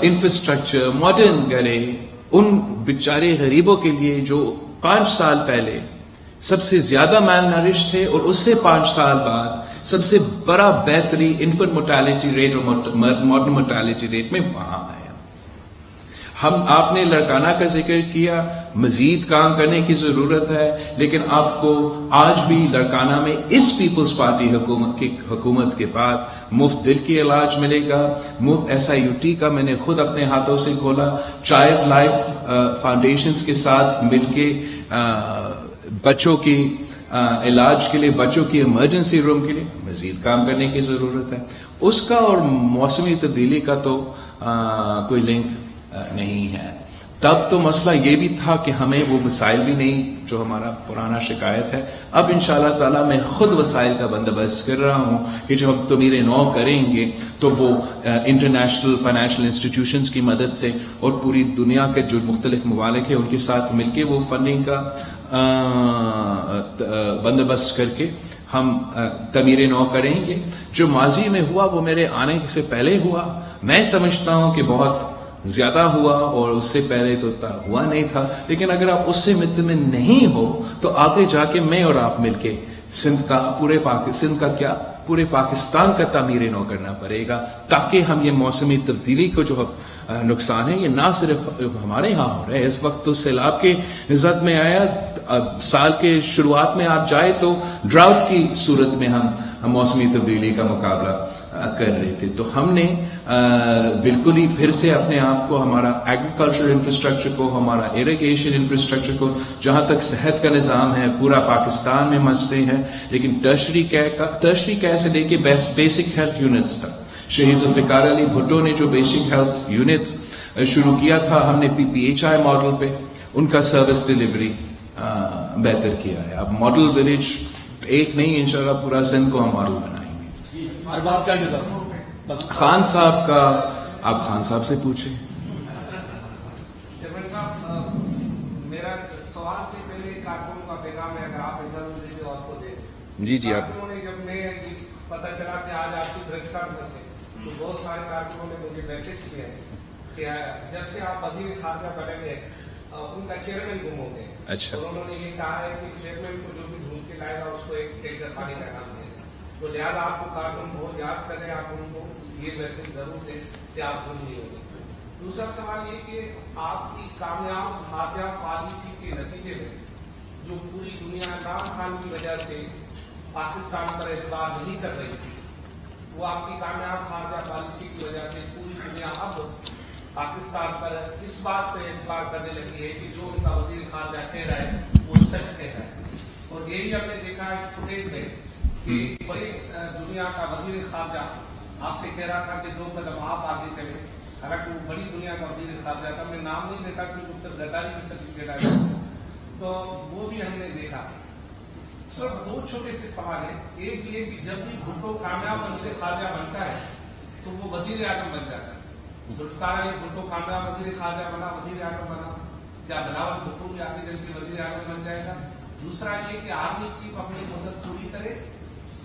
انفراسٹرکچر، ماڈرن گھرے ان بیچارے غریبوں کے لیے جو 5 سال پہلے سب سے زیادہ مال نرش تھے، اور اس سے 5 سال بعد سب سے بڑا بہتری انفنٹ موٹیلٹی ریٹ اور ماڈرن موٹیلٹی ریٹ میں وہاں آیا. آپ نے لڑکانہ کا ذکر کیا، مزید کام کرنے کی ضرورت ہے، لیکن آپ کو آج بھی لڑکانہ میں اس پیپلز پارٹی حکومت کے بعد مفت دل کی علاج ملے گا، مفت SIUT کا میں نے خود اپنے ہاتھوں سے کھولا، چائلڈ لائف فاؤنڈیشنز کے ساتھ مل کے بچوں کی علاج کے لیے، بچوں کی ایمرجنسی روم کے لیے مزید کام کرنے کی ضرورت ہے. اس کا اور موسمی تبدیلی کا تو کوئی لنک نہیں ہے. تب تو مسئلہ یہ بھی تھا کہ ہمیں وہ وسائل بھی نہیں جو ہمارا پرانا شکایت ہے. اب انشاءاللہ تعالی میں خود وسائل کا بندوبست کر رہا ہوں کہ جو ہم تعمیر نو کریں گے تو وہ انٹرنیشنل فائنینشیل انسٹیٹیوشنز کی مدد سے اور پوری دنیا کے جو مختلف ممالک ہیں ان کے ساتھ مل کے وہ فنڈنگ کا بندوبست کر کے ہم تعمیر نو کریں گے. جو ماضی میں ہوا وہ میرے آنے سے پہلے ہوا، میں سمجھتا ہوں کہ بہت زیادہ ہوا اور اس سے پہلے تو ہوا نہیں تھا، لیکن اگر آپ اس سے مطمئن نہیں ہو تو آگے جا کے میں اور آپ مل کے سندھ کا پورے پاکستان کا تعمیر نو کرنا پڑے گا، تاکہ ہم یہ موسمی تبدیلی کو جو نقصان ہے یہ نہ صرف ہمارے ہاں ہو رہا ہے. اس وقت تو سیلاب کے زد میں آیا، سال کے شروعات میں آپ جائے تو ڈراؤٹ کی صورت میں ہم موسمی تبدیلی کا مقابلہ کر رہے تھے. تو ہم نے بالکل ہی پھر سے اپنے آپ کو، ہمارا ایگریکلچر انفراسٹرکچر کو، ہمارا اریگیشن انفراسٹرکچر کو، جہاں تک صحت کا نظام ہے پورا پاکستان میں مسئلے ہیں، لیکن ٹرشری کیئر سے لے کے بیسک ہیلتھ یونٹس تک شہید ذوالفقار علی بھٹو نے جو بیسک ہیلتھ یونٹس شروع کیا تھا، ہم نے PPHI ماڈل پہ ان کا سروس ڈیلیوری بہتر کیا ہے. اب ماڈل ولیج ایک نہیں، انشاءاللہ پورا سندھ کو ہم ماڈل بنائیں گے. خان صاحب کا آپ خان صاحب سے پوچھیں. میرا سوال سے پہلے کارکنوں کا پیغام ہے، اگر آپ اجازت دیں تو آپ کو دیں. جی آپ کارکنوں نے، جب میں پتا چلا کہ آج آپ کی پریس کانفرنس ہے تو بہت سارے کارکنوں نے مجھے میسج کیا ہے کہ جب سے آپ وزیر خارجہ بنے گئے ان کا چیئرمین گم ہو گئے. اچھا. انہوں نے یہ کہا ہے کہ چیئرمین کو جو بھی ڈھونڈ کے لائے گا اس کو ایک ٹینکر پانی کا نام دے گا. تو لہٰذا آپ کو کارکن بہت یاد کریں، آپ ان کو یہ میسج ضرور دیں کہ آپ گم نہیں ہوں گے. دوسرا سوال یہ کہ آپ کی کامیاب خارجہ پالیسی کے نتیجے میں جو پوری دنیا عمران خان کی وجہ سے پاکستان پر اعتبار نہیں کر رہی تھی، وہ آپ کی کامیاب خارجہ پالیسی کی وجہ سے پوری دنیا اب پاکستان پر اس بات پہ اعتبار کرنے لگی ہے کہ جو ان کا وزیر خارجہ کہہ رہا ہے وہ سچ کہہ رہا ہے. اور یہی ہم نے دیکھا ہے فوٹیج میں کہ بڑی دنیا کا وزیر خارجہ آپ سے کہہ رہا تھا کہ 2 قدم آپ آگے چلیں، حالانکہ وہ بڑی دنیا کا وزیر خارجہ تھا. میں نام نہیں لیتا کیونکہ اس پر غداری کی سرٹیفکیٹ آئی تو وہ بھی ہم نے دیکھا. صرف 2 چھوٹے سے سوال ہیں. ایک یہ کہ جب بھی بھٹو کامیاب وزیر خارجہ بنتا ہے تو وہ وزیر اعظم بن جاتا ہے. ذوالفقار علی بھٹو کامیاب وزیر خارجہ بنا، وزیر اعظم بنا، کیا بلاول بھٹو بھی آگے جیسے وزیر اعظم بن جائے گا؟ دوسرا یہ کہ آرمی چیف اپنی مدت پوری کرے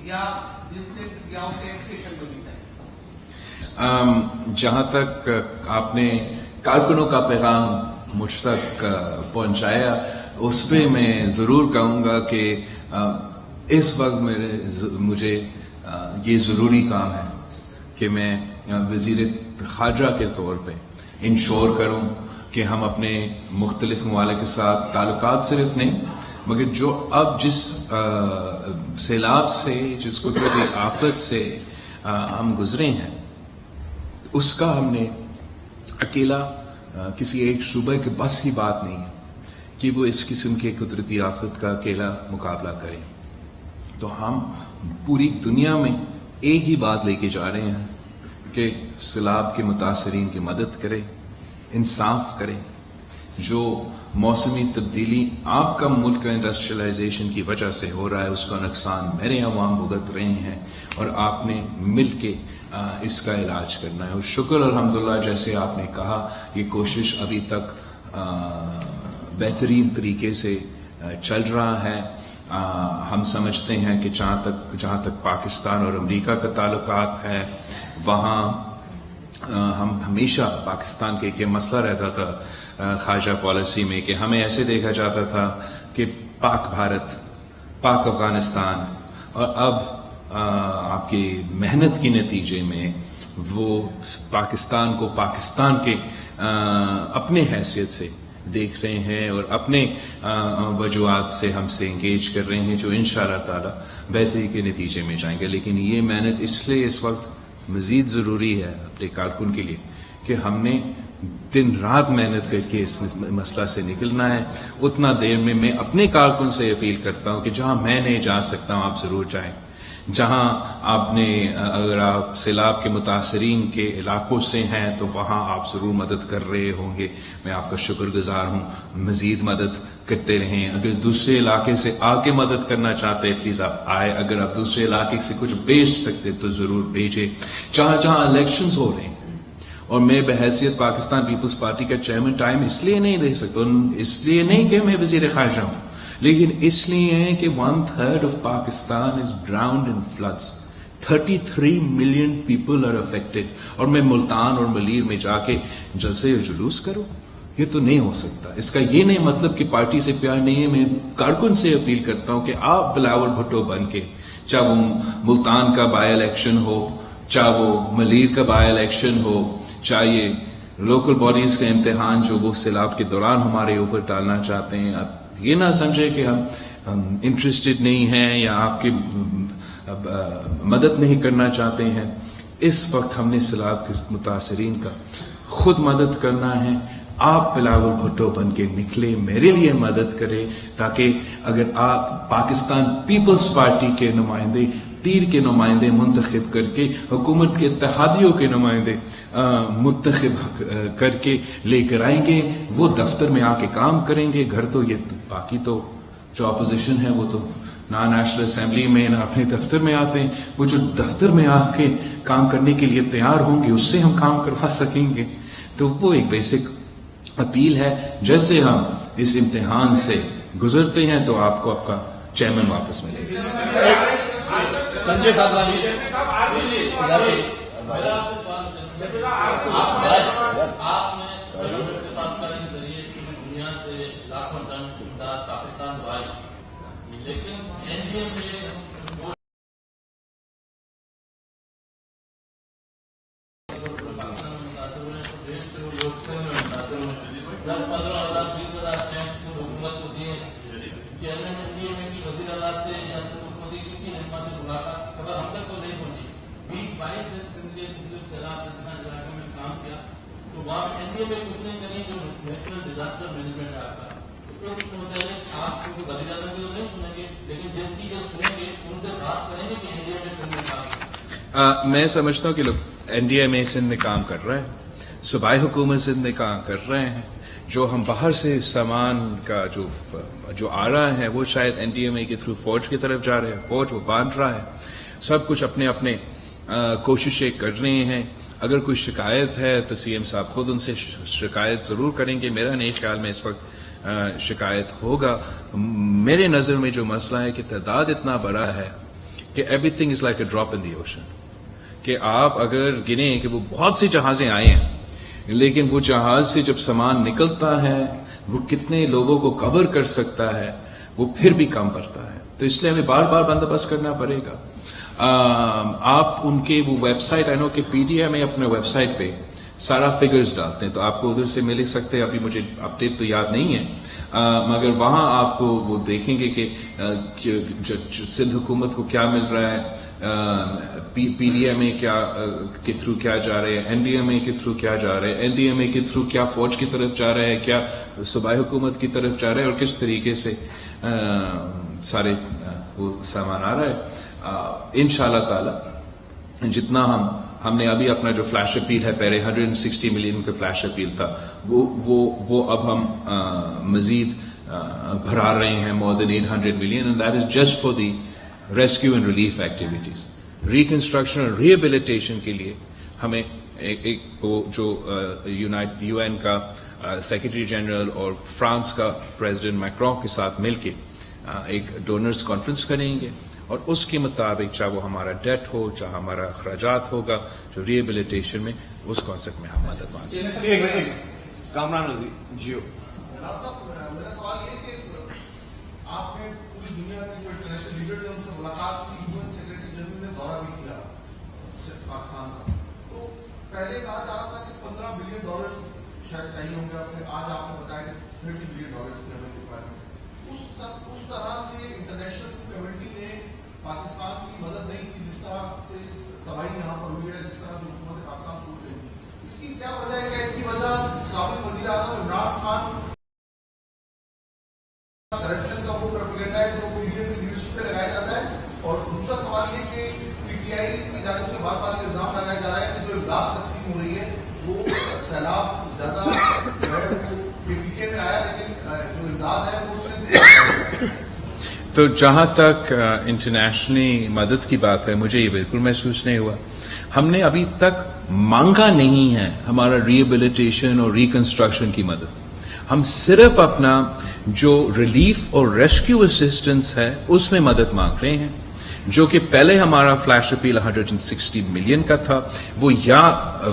یا جس دن یا اسے ایکسٹینشن میں بھی جائے. جہاں تک آپ نے کارکنوں کا پیغام مجھ تک پہنچایا، اس پہ میں ضرور کہوں گا کہ اس وقت مجھے یہ ضروری کام ہے کہ میں وزیر خارجہ کے طور پہ انشور کروں کہ ہم اپنے مختلف ممالک کے ساتھ تعلقات صرف نہیں مگر جو اب جس سیلاب سے، جس قدرتی آفت سے ہم گزرے ہیں، اس کا ہم نے اکیلا کسی ایک صوبے کے بس ہی بات نہیں ہے کہ وہ اس قسم کے قدرتی آفت کا اکیلا مقابلہ کرے. تو ہم پوری دنیا میں ایک ہی بات لے کے جا رہے ہیں کہ سیلاب کے متاثرین کی مدد کرے، انصاف کرے. جو موسمی تبدیلی آپ کا ملک کا انڈسٹریلائزیشن کی وجہ سے ہو رہا ہے، اس کا نقصان میرے عوام بھگت رہے ہیں، اور آپ نے مل کے اس کا علاج کرنا ہے. اور شکر الحمدللہ، جیسے آپ نے کہا، یہ کوشش ابھی تک بہترین طریقے سے چل رہا ہے. ہم سمجھتے ہیں کہ جہاں تک پاکستان اور امریکہ کا تعلقات ہے، وہاں ہم ہمیشہ پاکستان کے یہ مسئلہ رہتا تھا خارجہ پالیسی میں کہ ہمیں ایسے دیکھا جاتا تھا کہ پاک بھارت، پاک افغانستان، اور اب آپ کی محنت کے نتیجے میں وہ پاکستان کو پاکستان کے اپنے حیثیت سے دیکھ رہے ہیں اور اپنے وجوہات سے ہم سے انگیج کر رہے ہیں، جو انشاءاللہ تعالی بہتری کے نتیجے میں جائیں گے. لیکن یہ محنت اس لیے اس وقت مزید ضروری ہے اپنے کارکن کے لیے کہ ہم نے دن رات محنت کر کے اس مسئلہ سے نکلنا ہے. اتنا دیر میں اپنے کارکن سے اپیل کرتا ہوں کہ جہاں میں نہیں جا سکتا ہوں، آپ ضرور جائیں. جہاں اگر آپ سیلاب کے متاثرین کے علاقوں سے ہیں تو وہاں آپ ضرور مدد کر رہے ہوں گے. میں آپ کا شکر گزار ہوں. مزید مدد کرتے رہیں. اگر دوسرے علاقے سے آ کے مدد کرنا چاہتے ہیں، پلیز آپ آئے. اگر آپ دوسرے علاقے سے کچھ بھیج سکتے تو ضرور بھیجیں. جہاں الیکشنز ہو رہے ہیں، اور میں بحیثیت پاکستان پیپلز پارٹی کا چیئرمین ٹائم اس لیے نہیں لے سکتا، اس لیے نہیں کہ میں وزیر خارجہ ہوں، لیکن اس لیے کہ 1/3 of Pakistan is drowned in floods. 33 million people are affected. اور میں ملتان اور ملیر میں جا کے جلسے اور جلوس کروں؟ یہ تو نہیں ہو سکتا. اس کا یہ نہیں مطلب کہ پارٹی سے پیار نہیں ہے. میں کارکن سے اپیل کرتا ہوں کہ آپ بلاول بھٹو بن کے، چاہے وہ ملتان کا بائی الیکشن ہو، چاہے وہ ملیر کا بائی الیکشن ہو، چاہے لوکل باڈیز کا امتحان جو وہ سیلاب کے دوران ہمارے اوپر ڈالنا چاہتے ہیں، آپ یہ نہ سمجھے کہ ہم انٹرسٹڈ نہیں ہیں یا آپ کی مدد نہیں کرنا چاہتے ہیں. اس وقت ہم نے سیلاب کے متاثرین کا خود مدد کرنا ہے. آپ بلاول بھٹو بن کے نکلے، میرے لیے مدد کرے، تاکہ اگر آپ پاکستان پیپلز پارٹی کے نمائندے، تیر کے نمائندے منتخب کر کے، حکومت کے اتحادیوں کے نمائندے منتخب کر کے لے کر آئیں گے، وہ دفتر میں آ کے کام کریں گے. گھر تو یہ باقی تو جو اپوزیشن ہے وہ تو نہ نیشنل اسمبلی میں نہ اپنے دفتر میں آتے ہیں. وہ جو دفتر میں آ کے کام کرنے کے لیے تیار ہوں گے، اس سے ہم کام کروا سکیں گے. تو وہ ایک بیسک اپیل ہے. جیسے ہم اس امتحان سے گزرتے ہیں تو آپ کو آپ کا چیئرمین واپس ملے گا. سنجے سادھوانی دنیا سے لاکھوں ٹن امداد پاکستان کو آئی، لیکن میں سمجھتا ہوں کہ لوگ این ڈی اے میں سندھ میں کام کر رہے ہیں، صوبائی حکومت سندھ میں کام کر رہے ہیں. جو ہم باہر سے سامان کا جو آ رہا ہے وہ شاید این ڈی اے میں کے تھرو فوج کی طرف جا رہے ہیں، فوج وہ باندھ رہا ہے. سب کچھ اپنے اپنے کوششیں کر رہے ہیں. اگر کوئی شکایت ہے تو سی ایم صاحب خود ان سے شکایت ضرور کریں گے. میرا نہیں خیال میں اس وقت شکایت ہوگا. میرے نظر میں جو مسئلہ ہے کہ تعداد اتنا بڑا ہے کہ every thing is like a drop in the ocean. کہ آپ اگر گنیں کہ وہ بہت سی جہازیں آئے ہیں، لیکن وہ جہاز سے جب سامان نکلتا ہے وہ کتنے لوگوں کو کور کر سکتا ہے، وہ پھر بھی کم پڑتا ہے. تو اس لیے ہمیں بار بار بندوبست کرنا پڑے گا. آپ ان کے وہ ویب سائٹ، آئی نو کہ پی ڈی ایم اپنے ویب سائٹ پہ سارا فگرز ڈالتے ہیں, تو آپ کو ادھر سے مل سکتے ہیں, ابھی مجھے اپڈیٹ تو یاد نہیں ہے, مگر وہاں آپ کو وہ دیکھیں گے کہ سندھ حکومت کو کیا مل رہا ہے, پی ڈی ایم اے کے تھرو کیا جا رہے ہیں, این ڈی ایم اے کے تھرو کیا جا رہے ہیں, این ڈی ایم اے کے تھرو کیا فوج کی طرف جا رہے ہیں, کیا صوبائی حکومت کی طرف جا رہے ہیں, اور کس طریقے سے سارے وہ سامان آ رہا ہے. انشاءاللہ تعالی جتنا ہم نے ابھی اپنا جو فلیش اپیل ہے, پہلے 160 ملین کا فلیش اپیل تھا, وہ اب ہم مزید بھرا رہے ہیں, more than 800 million, and that is just for the rescue and relief activities. Reconstruction اور ریہیبلیٹیشن کے لیے ہمیں ایک جو یو این کا سیکرٹری جنرل اور فرانس کا پریزیڈنٹ میکرون کے ساتھ مل کے ایک ڈونرز کانفرنس کریں گے, اور اس کے مطابق چاہے وہ ہمارا ڈیٹ ہو, چاہے ہمارا اخراجات ہوگا جو ریہیبلیٹیشن میں, اس کانسیپٹ میں ہم مدد مانگیں. کامران رضی جیو. جناب صاحب, میرا سوال یہ کہ آپ نے پوری دنیا کے جو انٹرنیشنل لیڈرز ہیں ان سے ملاقات کی, یو این سیکرٹری جنرل نے دورہ بھی کیا پاکستان کا, تو پہلے کہا جا رہا تھا کہ $15 بلین شاید چاہیے ہوں گے, آج آپ نے بتایا کہ $30 بلین کی ہمیں ریکوائرمنٹ. اس طرح سے انٹرنیشنل کمیونٹی نے پاکستان کی مدد نہیں کی جس طرح سے تباہی یہاں پر ہوئی ہے, جس طرح سے حکومت پاکستان سوچ رہی ہے. اس کی کیا وجہ ہے؟ کہ اس کی وجہ سابق وزیر اعظم عمران خان کرپشن کا وہ پروپیگنڈا ہے جو میڈیا کی لیڈرشپ پہ لگایا جاتا ہے, اور دوسرا سوال یہ کہ پی ٹی آئی کی جانب سے بار بار الزام لگایا جا رہا ہے کہ جو امداد تقسیم ہو رہی ہے وہ سیلاب زیادہ جو ہے وہ پی ٹی کے میں آیا, لیکن جو امداد ہے وہ اس سے. تو جہاں تک انٹرنیشنلی مدد کی بات ہے, مجھے یہ بالکل محسوس نہیں ہوا. ہم نے ابھی تک مانگا نہیں ہے ہمارا ریہیبلیٹیشن اور ریکنسٹرکشن کی مدد. ہم صرف اپنا جو ریلیف اور ریسکیو اسسٹنس ہے اس میں مدد مانگ رہے ہیں, جو کہ پہلے ہمارا فلیش اپیل 160 ملین کا تھا, وہ یا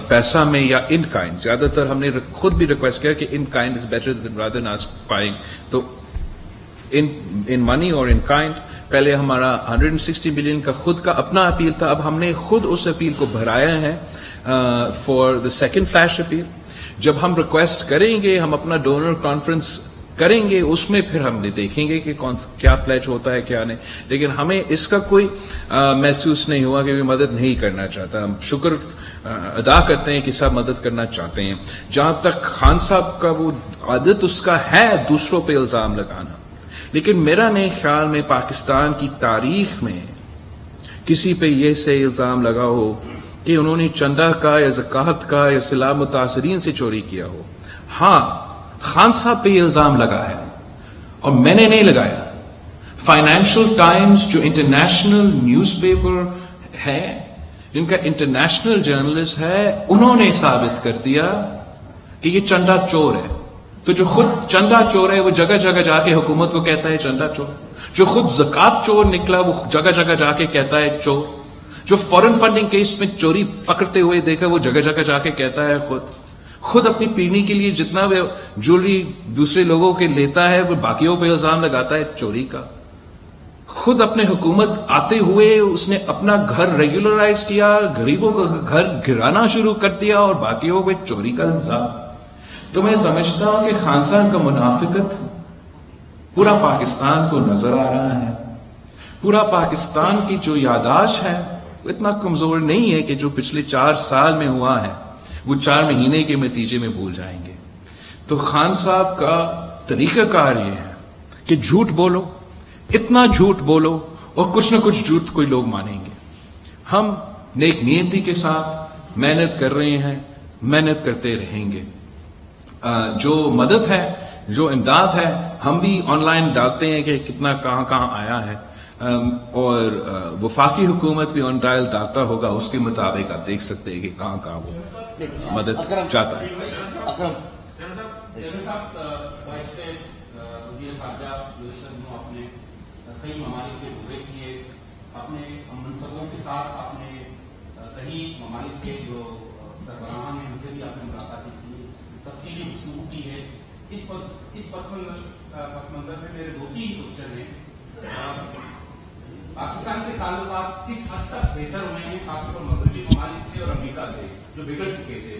پیسہ میں یا ان کائنڈ. زیادہ تر ہم نے خود بھی ریکویسٹ کیا کہ in kind is better than rather than aspiring, تو ان منی اور ان کائنڈ. پہلے ہمارا 160 ملین کا خود کا اپنا اپیل تھا, اب ہم نے خود اس اپیل کو بھرایا ہے for the second flash appeal. جب ہم ریکویسٹ کریں گے, ہم اپنا ڈونر کانفرنس کریں گے, اس میں پھر ہم دیکھیں گے کہ کیا پلیج ہوتا ہے کیا نہیں. لیکن ہمیں اس کا کوئی محسوس نہیں ہوا کہ مدد نہیں کرنا چاہتا. ہم شکر ادا کرتے ہیں کہ سب مدد کرنا چاہتے ہیں. جہاں تک خان صاحب کا وہ عادت اس کا ہے دوسروں پہ الزام لگانا, لیکن میرا نہیں خیال میں پاکستان کی تاریخ میں کسی پہ یہ سے الزام لگا ہو کہ انہوں نے چندہ کا یا زکوٰۃ کا یا سیلاب متاثرین سے چوری کیا ہو. ہاں, خان صاحب پہ یہ الزام لگا ہے اور میں نے نہیں لگایا. فائنینشل ٹائمز جو انٹرنیشنل نیوز پیپر ہے, جن کا انٹرنیشنل جرنلسٹ ہے, انہوں نے ثابت کر دیا کہ یہ چندہ چور ہے. تو جو خود چندہ چور ہے وہ جگہ جگہ جا کے حکومت کو کہتا ہے چندہ چور. جو خود زکوٰۃ چور نکلا وہ جگہ جگہ جا کے کہتا ہے چور. جو فورن فنڈنگ کیس میں چوری پکڑتے ہوئے دیکھا وہ جگہ جگہ جا کے کہتا ہے خود اپنی پینے کے لیے جتنا وہ جویلری دوسرے لوگوں کے لیتا ہے وہ باقیوں پہ الزام لگاتا ہے چوری کا. خود اپنے حکومت آتے ہوئے اس نے اپنا گھر ریگولرائز کیا, غریبوں کا گھر گرانا شروع کر دیا اور باقیوں پہ چوری کا الزام. تو میں سمجھتا ہوں کہ خان صاحب کا منافقت پورا پاکستان کو نظر آ رہا ہے. پورا پاکستان کی جو یاداشت ہے وہ اتنا کمزور نہیں ہے کہ جو پچھلے 4 سال میں ہوا ہے وہ 4 مہینے کے نتیجے میں بھول جائیں گے. تو خان صاحب کا طریقہ کار یہ ہے کہ جھوٹ بولو, اتنا جھوٹ بولو اور کچھ نہ کچھ جھوٹ کوئی لوگ مانیں گے. ہم نیک نیتی کے ساتھ محنت کر رہے ہیں, محنت کرتے رہیں گے. جو مدد ہے, جو امداد ہے, ہم بھی آن لائن ڈالتے ہیں کہ کتنا کہاں کہاں آیا ہے, اور وفاقی حکومت بھی آن ڈائل ڈالتا ہوگا, اس کے مطابق آپ دیکھ سکتے ہیں کہ کہاں کہاں وہ مدد چاہتا ہے. کئی ممالک کے دورے کیے, اپنے منصبوں کے ساتھ آپ نے کئی ممالک کے جو سربراہان ہیں ان سے بھی آپ نے ملاقاتیں کی, تفصیلی گفتگو کی ہے. اس پس منظر میں میرے 2-3 کوشچن ہیں. پاکستان کے تعلقات کس حد تک بہتر ہوئے ہیں, خاص طور پر مغربی ممالک سے اور امریکہ سے جو بگڑ چکے تھے؟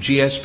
GSP+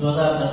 2010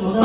14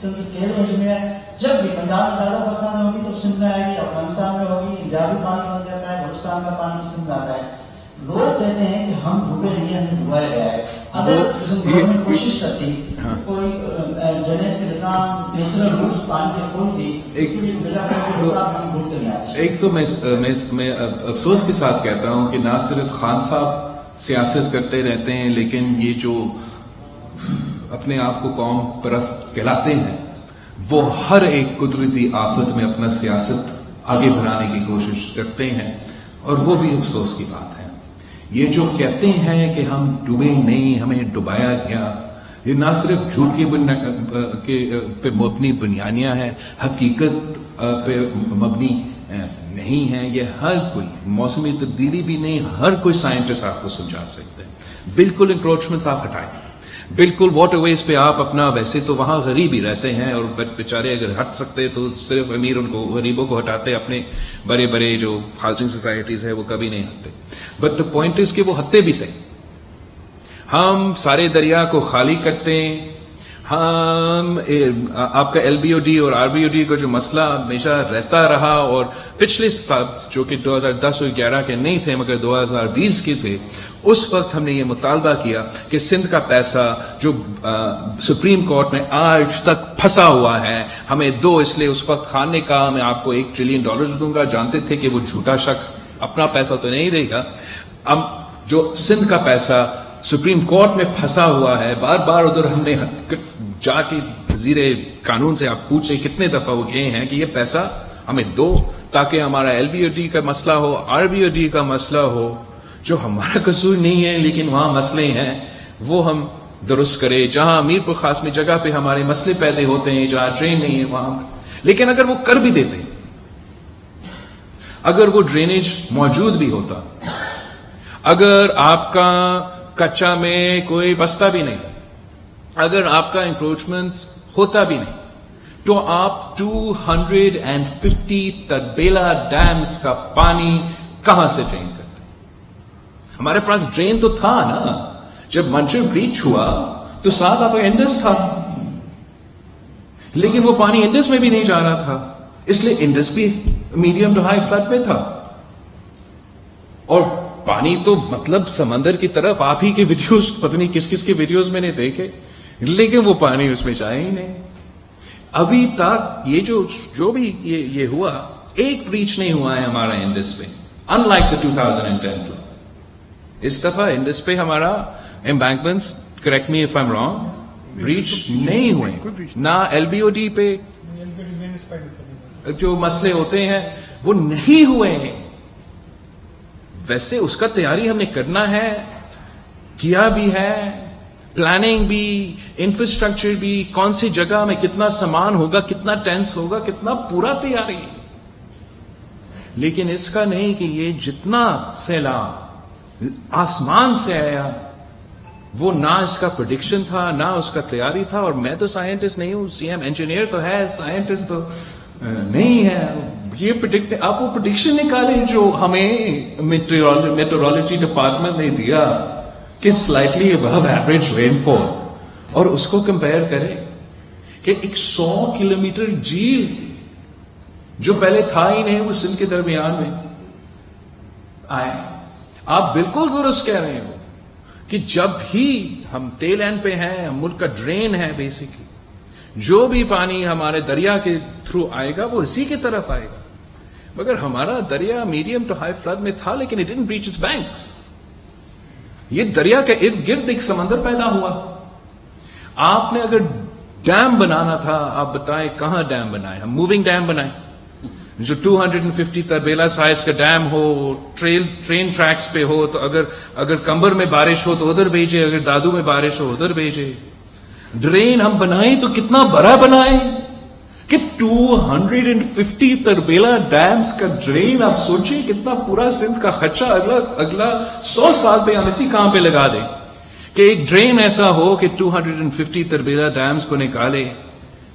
سندھ کے رینج میں ہے، جب بھی پنجاب میں زیادہ برساتیں ہوگی تو سندھ میں آئے گی، افغانستان میں ہوگی، انڈیا بھی پانی بن جاتا ہے، بلوچستان کا پانی سندھ میں آتا ہے. لوگ کہتے ہیں کہ ہم ڈوبے نہیں ہیں، ہمیں ڈبایا گیا ہے. اگر گورنمنٹ کوشش کرتی کوئی ڈرینیج کے نظام نیچرل روٹس پانی کے کھولتی، ایک تو میں افسوس کے ساتھ کہتا ہوں کہ نہ صرف خان صاحب سیاست کرتے رہتے ہیں، لیکن یہ جو اپنے آپ کو قوم پرست کہلاتے ہیں وہ ہر ایک قدرتی آفت میں اپنا سیاست آگے بڑھانے کی کوشش کرتے ہیں، اور وہ بھی افسوس کی بات ہے. یہ جو کہتے ہیں کہ ہم ڈوبے نہیں، ہمیں ڈبایا گیا، یہ نہ صرف جھوٹ پہ مبنی بیانیاں ہیں، حقیقت پہ مبنی نہیں ہے. یہ ہر کوئی، موسمی تبدیلی بھی نہیں، ہر کوئی سائنٹسٹ آپ کو سمجھا سکتے ہیں. بالکل انکروچمنٹس آپ ہٹائیں، بالکل واٹر ویز پہ آپ اپنا، ویسے تو وہاں غریب ہی رہتے ہیں اور بیچارے اگر ہٹ سکتے تو صرف امیر ان کو، غریبوں کو ہٹاتے. اپنے بڑے بڑے جو ہاؤسنگ سوسائٹیز ہے وہ کبھی نہیں ہٹتے. بٹ دا پوائنٹ از کہ وہ ہٹتے بھی صحیح. ہم سارے دریا کو خالی کرتے ہیں. ہم آپ کا ایل بی او ڈی اور آر بی او ڈی کا جو مسئلہ ہمیشہ رہتا رہا، اور پچھلے جو کہ 2010 اور 11 کے نہیں تھے مگر 2020 کے تھے، اس وقت ہم نے یہ مطالبہ کیا کہ سندھ کا پیسہ جو سپریم کورٹ میں آج تک پھنسا ہوا ہے ہمیں دو. اس لیے اس وقت خان نے کہا میں آپ کو $1 ٹریلین دوں گا. جانتے تھے کہ وہ جھوٹا شخص اپنا پیسہ تو نہیں دے گا. اب جو سندھ کا پیسہ سپریم کورٹ میں پھنسا ہوا ہے، بار بار ادھر ہم نے جا کے وزیر قانون سے آپ پوچھیں کتنے دفعہ وہ گئے ہیں کہ یہ پیسہ ہمیں دو تاکہ ہمارا ایل بی او ڈی کا مسئلہ ہو، آر بی او ڈی کا مسئلہ ہو، جو ہمارا قصور نہیں ہے لیکن وہاں مسئلے ہیں وہ ہم درست کرے. جہاں میرپور خاص میں جگہ پہ ہمارے مسئلے پیدا ہوتے ہیں، جہاں ڈرین نہیں ہے وہاں. لیکن اگر وہ کر بھی دیتے، اگر وہ ڈرینیج موجود بھی ہوتا، اگر آپ کا کچا میں کوئی بستہ بھی نہیں، اگر آپ کا انکروچمنٹ ہوتا بھی نہیں، تو آپ 250 تربیلا ڈیمز کا پانی کہاں سے ڈرین کرتے؟ ہمارے پاس ڈرین تو تھا نا. جب منچر بریچ ہوا تو ساتھ آپ کا انڈس تھا، لیکن وہ پانی انڈس میں بھی نہیں جا رہا تھا، اس لیے انڈس بھی میڈیم ٹو ہائی فلڈ میں تھا. اور پانی تو مطلب سمندر کی طرف، آپ ہی کے ویڈیوز پتہ نہیں کس کس کے ویڈیوز میں نے دیکھے، لیکن وہ پانی اس میں جائے ہی نہیں. ابھی تک یہ جو بھی یہ ہوا، ایک بریچ نہیں ہوا ہے ہمارا انڈس پہ، ان لائک دا 2010 فلڈ. اس دفعہ انڈس پہ ہمارا embankments, correct me if I am wrong, breach نہیں ہوئے. نہ ایل بی او ڈی پہ جو مسئلے ہوتے ہیں وہ نہیں ہوئے ہیں. ویسے اس کا تیاری ہم نے کرنا ہے، کیا بھی ہے، پلاننگ بھی، انفراسٹرکچر بھی، کون سی جگہ میں کتنا سامان ہوگا، کتنا ٹینس ہوگا، کتنا پورا تیاری. لیکن اس کا نہیں کہ یہ جتنا سیلاب آسمان سے آیا وہ نہ اس کا پریڈکشن تھا نہ اس کا تیاری تھا. اور میں تو سائنٹسٹ نہیں ہوں، سی ایم انجینئر تو ہے، سائنٹسٹ تو نہیں ہے. یہ آپ وہ پریڈکشن نکالیں جو ہمیں میٹرولوجی ڈپارٹمنٹ نے دیا کہ سلائٹلی ابو ایوریج رین فال، اور اس کو کمپیئر کریں کہ ایک 100 کلومیٹر جھیل جو پہلے تھا ہی نہیں وہ سندھ کے درمیان میں آئے. آپ بالکل درست کہہ رہے ہو کہ جب ہی ہم ٹیل اینڈ پہ ہیں، ہم ملک کا ڈرین ہے بیسیکلی، جو بھی پانی ہمارے دریا کے تھرو آئے گا وہ اسی کی طرف آئے گا. مگر ہمارا دریا میڈیم ٹو ہائی فلڈ میں تھا لیکن it didn't breach its banks. یہ دریا کے ارد گرد ایک سمندر پیدا ہوا. آپ نے اگر ڈیم بنانا تھا، آپ بتائیں کہاں ڈیم بنائے؟ ہم موونگ ڈیم بنائیں جو 250 تربیلا سائز کا ڈیم ہو، ٹرین ٹریکس پہ ہو. تو اگر کمبر میں بارش ہو تو ادھر بھیجے، اگر دادو میں بارش ہو ادھر بھیجے. ڈرین ہم بنائیں تو کتنا بڑا بنائیں کہ 250 تربیلا ڈیمز کا ڈرین. آپ سوچیں کتنا پورا سندھ کا خرچہ اگلا 100 سال پہ ہم اسی کام پہ لگا دیں کہ ایک ڈرین ایسا ہو کہ 250 تربیلا ڈیمز کو نکالے.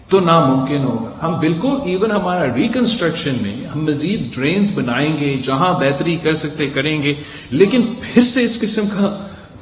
تو ناممکن ہوگا. ہم بالکل ایون ہمارا ریکنسٹرکشن میں ہم مزید ڈرینز بنائیں گے، جہاں بہتری کر سکتے کریں گے، لیکن پھر سے اس قسم کا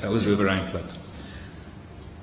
that was riverine flood,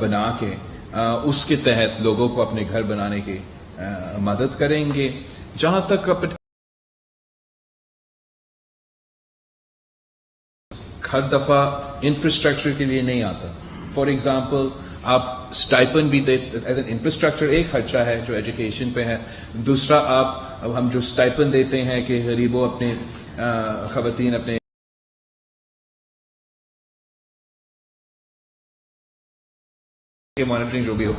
بنا کے اس کے تحت لوگوں کو اپنے گھر بنانے کی مدد کریں گے. جہاں تک ہر دفعہ انفراسٹرکچر کے لیے نہیں آتا. فار ایگزامپل آپ اسٹائپن بھی دیتے ایز این انفراسٹرکچر، ایک خرچہ ہے جو ایجوکیشن پہ ہے. دوسرا ہم جو اسٹائپن دیتے ہیں کہ غریبوں اپنے خواتین اپنے مانیٹرنگ جو بھی ہو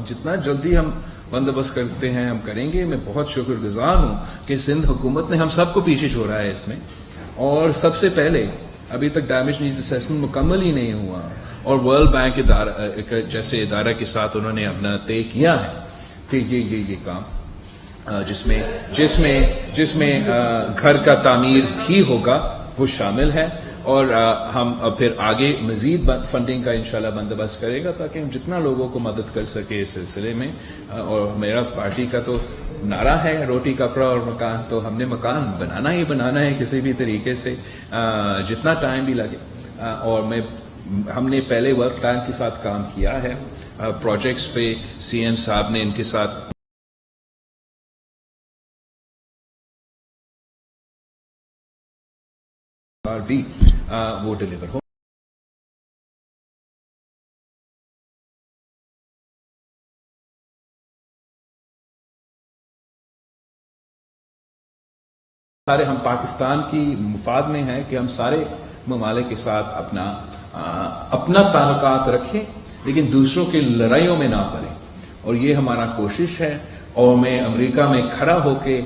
جتنا جلدی ہم بندوبست کرتے ہیں ہم کریں گے. میں بہت شکر گزار ہوں کہ سندھ حکومت نے ہم سب کو پیچھے چھوڑا ہے اس میں. اور سب سے پہلے ابھی تک ڈیمیج نیڈز اسیسمنٹ مکمل ہی نہیں ہوا اور ورلڈ بینک جیسے ادارہ کے ساتھ انہوں نے اپنا طے کیا ہے کہ یہ کام جس میں گھر کا تعمیر ہی ہوگا وہ شامل ہے. اور ہم پھر آگے مزید فنڈنگ کا انشاءاللہ بندوبست کرے گا تاکہ ہم جتنا لوگوں کو مدد کر سکے اس سلسلے میں. اور میرا پارٹی کا تو نعرہ ہے روٹی کپڑا اور مکان، تو ہم نے مکان بنانا ہی بنانا ہے کسی بھی طریقے سے جتنا ٹائم بھی لگے. اور ہم نے پہلے ورک پلان کے ساتھ کام کیا ہے پروجیکٹس پہ. سی ایم صاحب نے ان کے ساتھ بھی وہ ڈلیور ہو. سارے ہم پاکستان کی مفاد میں ہیں کہ ہم سارے ممالک کے ساتھ اپنا تعلقات رکھیں لیکن دوسروں کی لڑائیوں میں نہ پڑیں. اور یہ ہمارا کوشش ہے. اور میں امریکہ میں کھڑا ہو کے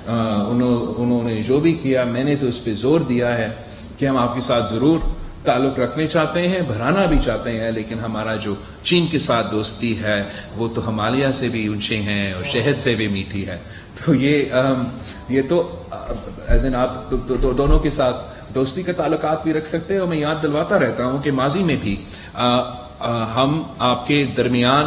انہوں نے جو بھی کیا میں نے تو اس پہ زور دیا ہے کہ ہم آپ کے ساتھ ضرور تعلق رکھنے چاہتے ہیں، بڑھانا بھی چاہتے ہیں، لیکن ہمارا جو چین کے ساتھ دوستی ہے وہ تو ہمالیہ سے بھی اونچے ہیں اور شہد سے بھی میٹھی ہے. تو یہ تو ایز این آپ دونوں کے ساتھ دوستی کا تعلقات بھی رکھ سکتے ہیں. اور میں یاد دلواتا رہتا ہوں کہ ماضی میں بھی ہم آپ کے درمیان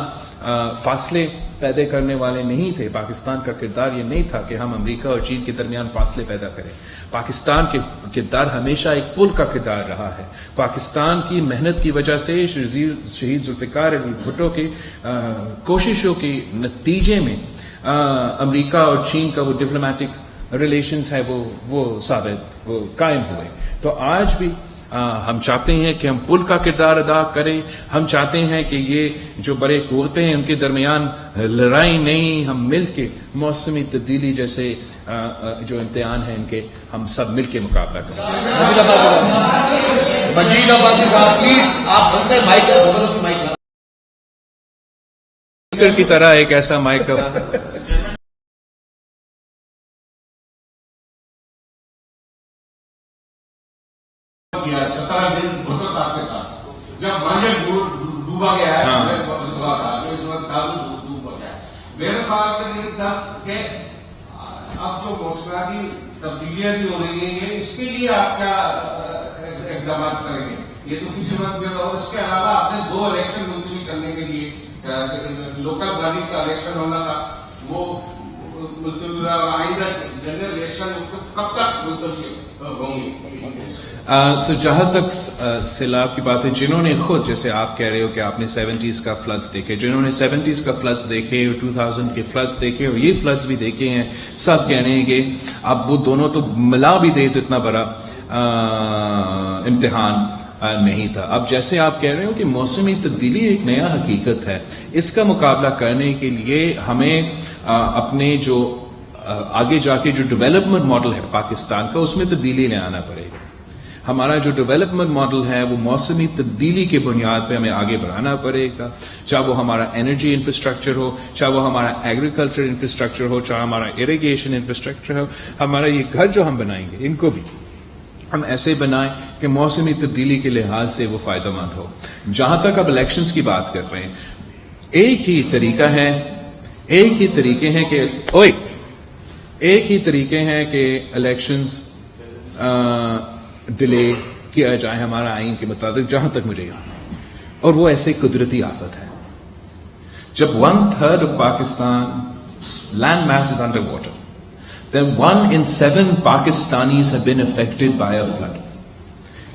فاصلے پیدا کرنے والے نہیں تھے. پاکستان کا کردار یہ نہیں تھا کہ ہم امریکہ اور چین کے درمیان فاصلے پیدا کریں. پاکستان کے کردار ہمیشہ ایک پل کا کردار رہا ہے. پاکستان کی محنت کی وجہ سے شہید ذوالفقار علی بھٹو کی کوششوں کے نتیجے میں امریکہ اور چین کا وہ ڈپلومیٹک ریلیشنز ہے وہ ثابت وہ قائم ہوئے. تو آج بھی ہم چاہتے ہیں کہ ہم پل کا کردار ادا کریں. ہم چاہتے ہیں کہ یہ جو بڑے قوتیں ہیں ان کے درمیان لڑائی نہیں، ہم مل کے موسمی تبدیلی جیسے جو امتحان ہیں ان کے ہم سب مل کے مقابلہ کریں. مجید عباسی صاحب پلیز آپ بنتے مائک زبردست مائک کی طرح ایک ایسا مائک 17 دن بھٹو صاحب کے ساتھ جب مانجر ڈوبا گیا ہے اس وقت دادو ڈوبا گیا ہے. میرے سوال صاحب کہ اب جو موسمیاتی تبدیلیاں بھی ہو رہی ہیں اس کے لیے آپ کیا اقدامات کریں گے؟ یہ تو کسی وقت میں اور اس کے علاوہ آپ نے 2 الیکشن ملتوی کرنے کے لیے لوکل باڈیز کا الیکشن ہونا تھا وہ ملتوی ہوا اور آئندہ جنرل الیکشن کب تک ملتوی ہوں گی؟ جہاں تک سیلاب کی بات ہے، جنہوں نے خود جیسے آپ کہہ رہے ہو کہ آپ نے 70s کا فلڈز دیکھے، جنہوں نے 70s کا فلڈز دیکھے اور 2000 کے فلڈز دیکھے اور یہ فلڈز بھی دیکھے ہیں، سب کہہ رہے ہیں کہ اب وہ دونوں تو ملا بھی دے تو اتنا بڑا امتحان نہیں تھا. اب جیسے آپ کہہ رہے ہو کہ موسمی تبدیلی ایک نیا حقیقت ہے، اس کا مقابلہ کرنے کے لیے ہمیں اپنے جو آگے جا کے جو ڈیولپمنٹ ماڈل ہے پاکستان کا اس میں تبدیلی لے آنا پڑے گا. ہمارا جو ڈیولپمنٹ ماڈل ہے وہ موسمی تبدیلی کی بنیاد پہ ہمیں آگے بڑھانا پڑے گا، چاہے وہ ہمارا انرجی انفراسٹرکچر ہو، چاہے وہ ہمارا ایگریکلچر انفراسٹرکچر ہو، چاہے ہمارا اریگیشن انفراسٹرکچر ہو. ہمارا یہ گھر جو ہم بنائیں گے ان کو بھی ہم ایسے بنائیں کہ موسمی تبدیلی کے لحاظ سے وہ فائدہ مند ہو. جہاں تک اب الیکشنز کی بات کر رہے ہیں، ایک ہی طریقہ ہے، ایک ہی طریقے ہیں کہ الیکشنز ڈیلے کیا جائے ہمارا آئین کے مطابق، جہاں تک مجھے یاد ہے. اور وہ ایسے قدرتی آفت ہے جب 1/3 of Pakistan land mass is underwater, then 1 in 7 Pakistanis have been affected by a flood.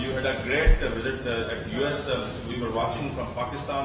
you had a great visit at US. We were watching from Pakistan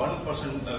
1%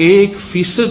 1%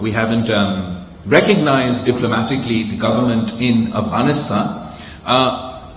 we haven't recognized diplomatically the government in Afghanistan,